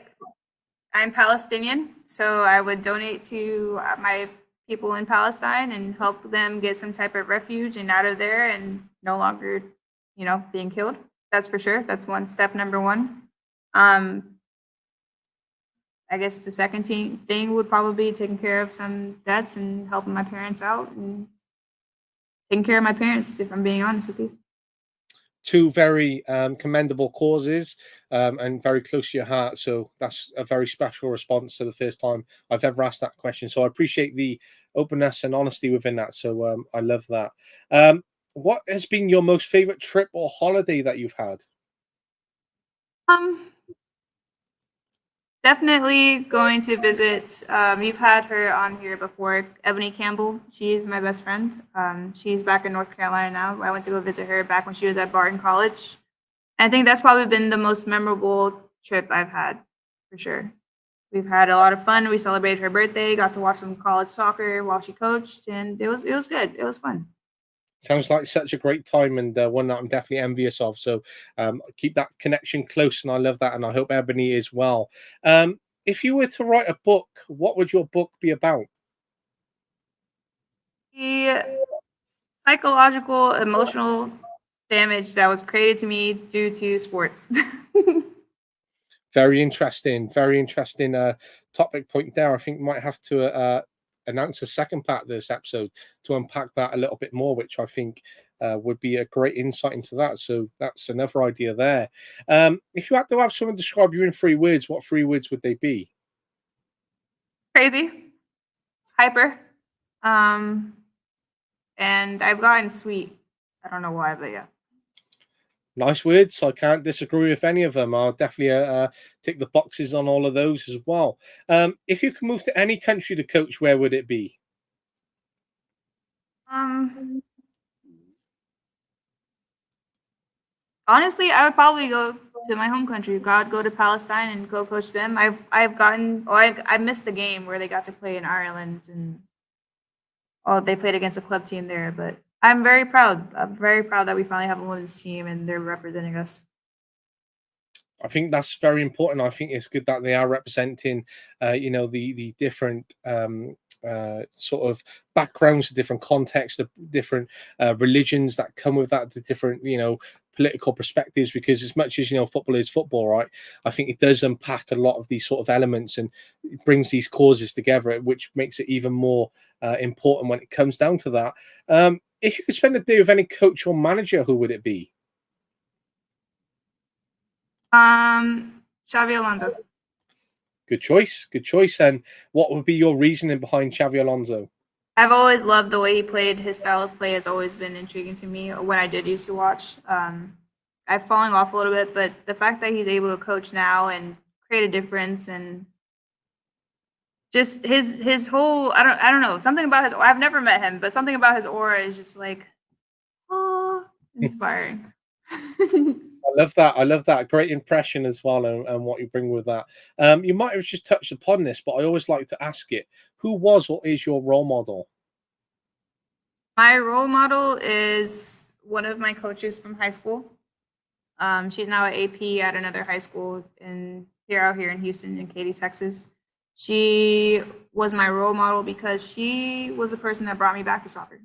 I'm Palestinian, so I would donate to my people in Palestine and help them get some type of refuge and out of there and no longer, being killed. That's for sure. That's one step number one. Um, I guess the second thing would probably be taking care of some debts and helping my parents out and taking care of my parents, if I'm being honest with you. Two very commendable causes, and very close to your heart. So that's a very special response to the first time I've ever asked that question. So I appreciate the openness and honesty within that. So I love that. What has been your most favorite trip or holiday that you've had? Um, Definitely going to visit. You've had her on here before, Ebony Campbell. She's my best friend. She's back in North Carolina now. I went to go visit her back when she was at Barton College. I think that's probably been the most memorable trip I've had, for sure. We've had a lot of fun. We celebrated her birthday, got to watch some college soccer while she coached, and it was good. It was fun. Sounds like such a great time, and one that I'm definitely envious of. So keep that connection close, and I love that, and I hope Ebony is well. If you were to write a book, what would your book be about? The psychological, emotional damage that was created to me due to sports. Very interesting. Very interesting topic point there. I think we might have to announce a second part of this episode to unpack that a little bit more, which I think would be a great insight into that. So that's another idea there. If you had to have someone describe you in 3 words, what 3 words would they be? Crazy, hyper, um, and I've gotten sweet. I don't know why, but yeah. Nice words. I can't disagree with any of them. I'll definitely tick the boxes on all of those as well. If you could move to any country to coach, where would it be? Um, Honestly, I would probably go to my home country. God, go to Palestine and go coach them. I've gotten. Oh, I missed the game where they got to play in Ireland and they played against a club team there. But I'm very proud. I'm very proud that we finally have a women's team and they're representing us. I think that's very important. I think it's good that they are representing, the different sort of backgrounds, the different contexts, the different religions that come with that, the different political perspectives. Because as much as football is football, right? I think it does unpack a lot of these sort of elements and it brings these causes together, which makes it even more important when it comes down to that. If you could spend a day with any coach or manager, who would it be? Xavi Alonso. Good choice. Good choice. And what would be your reasoning behind Xavi Alonso? I've always loved the way he played. His style of play has always been intriguing to me when I did used to watch. I've fallen off a little bit, but the fact that he's able to coach now and create a difference and just his whole I don't know, something about his I've never met him, but something about his aura is just like, oh, inspiring. I love that. I love that. Great impression as well, and what you bring with that. You might have just touched upon this, but I always like to ask it: who was or is your role model? My role model is one of my coaches from high school. She's now an AP at another high school out here in Houston, in Katy, Texas. She was my role model because she was the person that brought me back to soccer.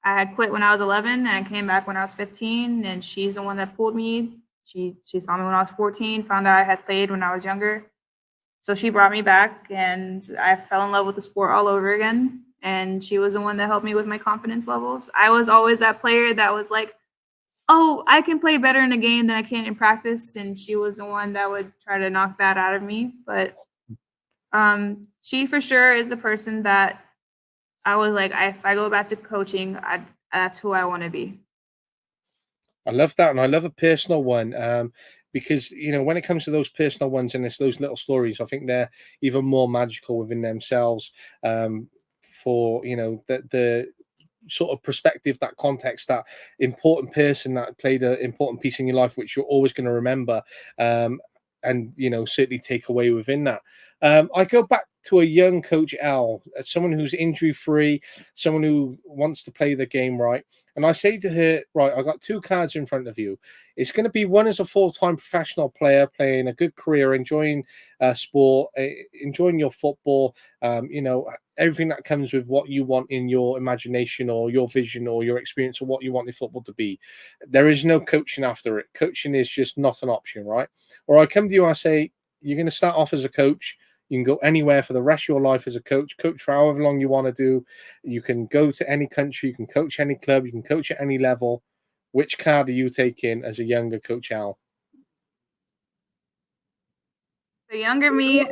I had quit when I was 11 and I came back when I was 15, and she's the one that pulled me. She saw me when I was 14, found out I had played when I was younger. So she brought me back and I fell in love with the sport all over again. And she was the one that helped me with my confidence levels. I was always that player that was like, oh, I can play better in a game than I can in practice, and she was the one that would try to knock that out of me. But she for sure is the person that I was like, if I go back to coaching, that's who I want to be. I love that, and I love a personal one, because when it comes to those personal ones and it's those little stories, I think they're even more magical within themselves. For the sort of perspective, that context, that important person that played an important piece in your life, which you're always going to remember, and certainly take away within that. I go back to a young Coach Al, someone who's injury free, someone who wants to play the game right. And I say to her, right, I got two cards in front of you. It's going to be one as a full-time professional player, playing a good career, enjoying sport, enjoying your football, everything that comes with what you want in your imagination or your vision or your experience of what you want your football to be. There is no coaching after it. Coaching is just not an option, right? Or I come to you, I say, you're going to start off as a coach. You can go anywhere for the rest of your life as a coach for however long you want to do. You can go to any country, you can coach any club, you can coach at any level. Which card are you taking as a younger Coach Al? The younger me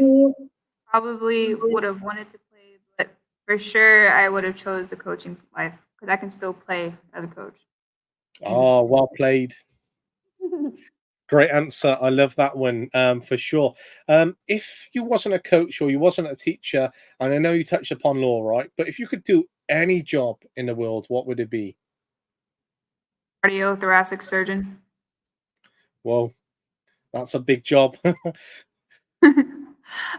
probably would have wanted to play, but for sure I would have chose the coaching life because I can still play as a coach. And Oh, just well played. Great answer. I love that one, for sure. If you wasn't a coach or you wasn't a teacher, and I know you touched upon law, right? But if you could do any job in the world, what would it be? cardiothoracic surgeon. Well, that's a big job. I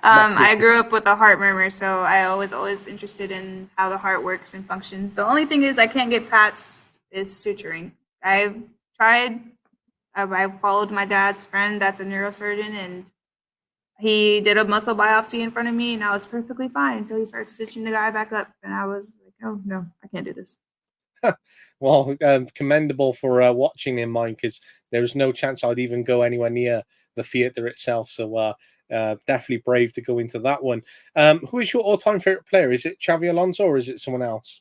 Massive. grew up with a heart murmur, so I was always interested in how the heart works and functions. The only thing is I can't get past is suturing. I've tried. I followed my dad's friend that's a neurosurgeon, and he did a muscle biopsy in front of me, and I was perfectly fine until he started stitching the guy back up, and I was like, "Oh no, I can't do this." Well, commendable for watching in mine, because there was no chance I'd even go anywhere near the theatre itself. So definitely brave to go into that one. Who is your all-time favorite player? Is it Xavi Alonso or is it someone else?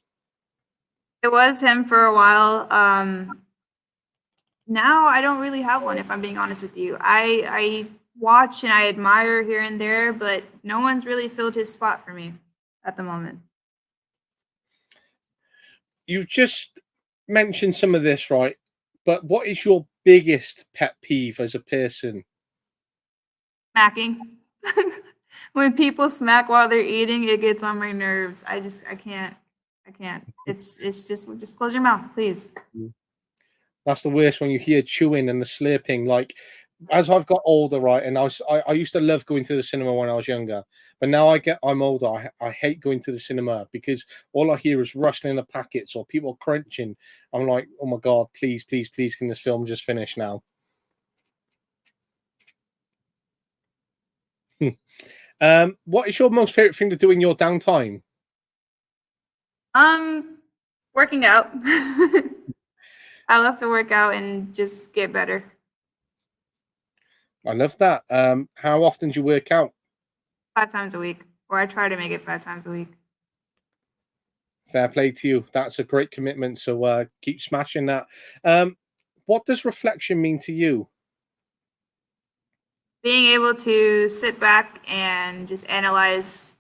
It was him for a while. Now I don't really have one, if I'm being honest with you. I watch and I admire here and there, but no one's really filled his spot for me at the moment. You've just mentioned some of this, right? But what is your biggest pet peeve as a person? Smacking. When people smack while they're eating, it gets on my nerves. I can't. I can't. It's just close your mouth, please. That's the worst, when you hear chewing and the slurping. Like, as I've got older, right, and I used to love going to the cinema when I was younger, but now I'm older. I hate going to the cinema because all I hear is rustling of packets or people crunching. I'm like, oh my god, please, please, please, can this film just finish now? What is your most favorite thing to do in your downtime? Um, Working out. I love to work out and just get better I love that. How often do you work out? 5 times a week, or I try to make it 5 times a week. Fair play to you. That's a great commitment. So keep smashing that. What does reflection mean to you? Being able to sit back and just analyze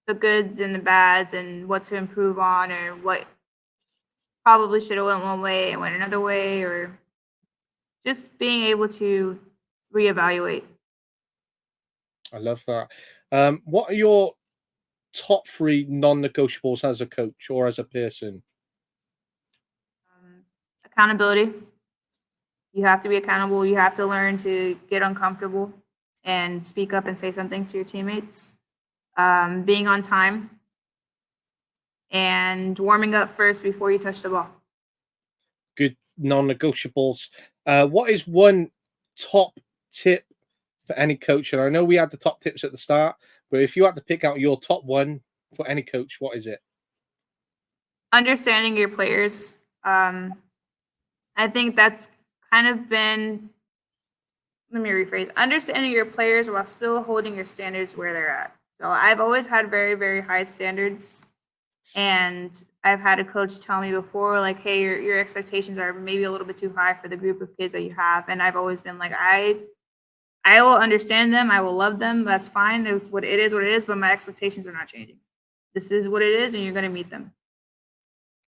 the goods and the bads and what to improve on or what probably should have went one way and went another way, or just being able to reevaluate. I love that. What are your top three non-negotiables as a coach or as a person? Accountability. You have to be accountable. You have to learn to get uncomfortable and speak up and say something to your teammates. Being on time and warming up first before you touch the ball. Good non-negotiables. What is one top tip for any coach? And I know we had the top tips at the start, but if you had to pick out your top one for any coach, what is it? Understanding your players. I think that's kind of been, let me rephrase, understanding your players while still holding your standards where they're at. So I've always had very, very high standards. And I've had a coach tell me before, like, hey, your expectations are maybe a little bit too high for the group of kids that you have. And I've always been like, I will understand them, I will love them. That's fine. It's what it is, but my expectations are not changing. This is what it is, and you're gonna meet them.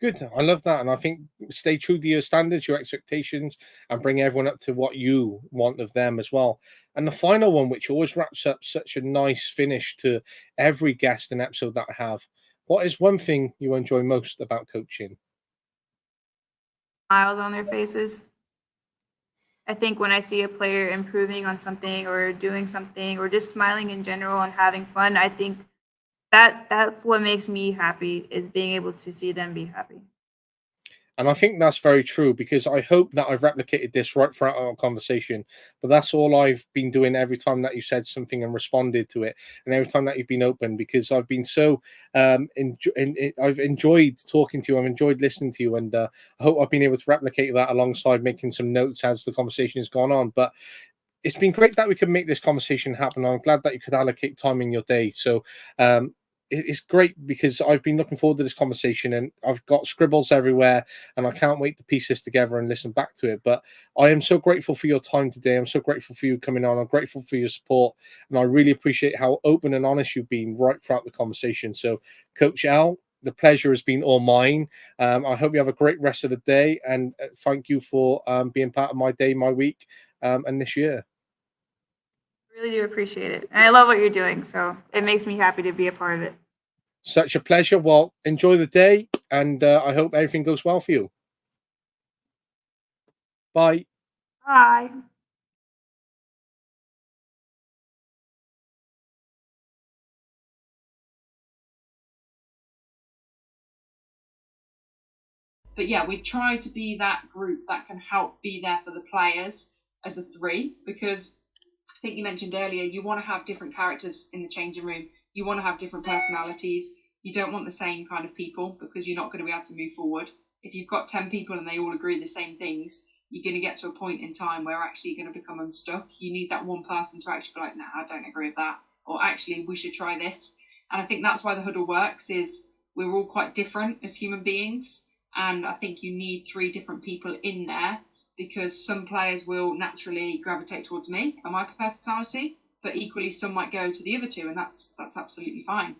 Good. I love that. And I think stay true to your standards, your expectations, and bring everyone up to what you want of them as well. And the final one, which always wraps up such a nice finish to every guest and episode that I have. What is one thing you enjoy most about coaching? Smiles on their faces. I think when I see a player improving on something or doing something or just smiling in general and having fun, I think that's what makes me happy is being able to see them be happy. And I think that's very true because I hope that I've replicated this right throughout our conversation. But that's all I've been doing every time that you said something and responded to it, and every time that you've been open, because I've been so I've enjoyed talking to you, I've enjoyed listening to you, and I hope I've been able to replicate that alongside making some notes as the conversation has gone on. But it's been great that we could make this conversation happen. I'm glad that you could allocate time in your day. So it's great because I've been looking forward to this conversation and I've got scribbles everywhere and I can't wait to piece this together and listen back to it. But I am so grateful for your time today. I'm so grateful for you coming on. I'm grateful for your support. And I really appreciate how open and honest you've been right throughout the conversation. So, Coach Al, the pleasure has been all mine. I hope you have a great rest of the day and thank you for being part of my day, my week, and this year. Really do appreciate it. And I love what you're doing, so it makes me happy to be a part of it. Such a pleasure. Well, enjoy the day, and I hope everything goes well for you. Bye. Bye. But yeah, we try to be that group that can help be there for the players as a three, because I think you mentioned earlier, you want to have different characters in the changing room. You want to have different personalities. You don't want the same kind of people because you're not going to be able to move forward. If you've got 10 people and they all agree the same things, you're going to get to a point in time where actually you're going to become unstuck. You need that one person to actually be like, nah, I don't agree with that. Or actually, we should try this. And I think that's why the huddle works is we're all quite different as human beings. And I think you need three different people in there because some players will naturally gravitate towards me and my personality, but equally some might go to the other two, and that's absolutely fine.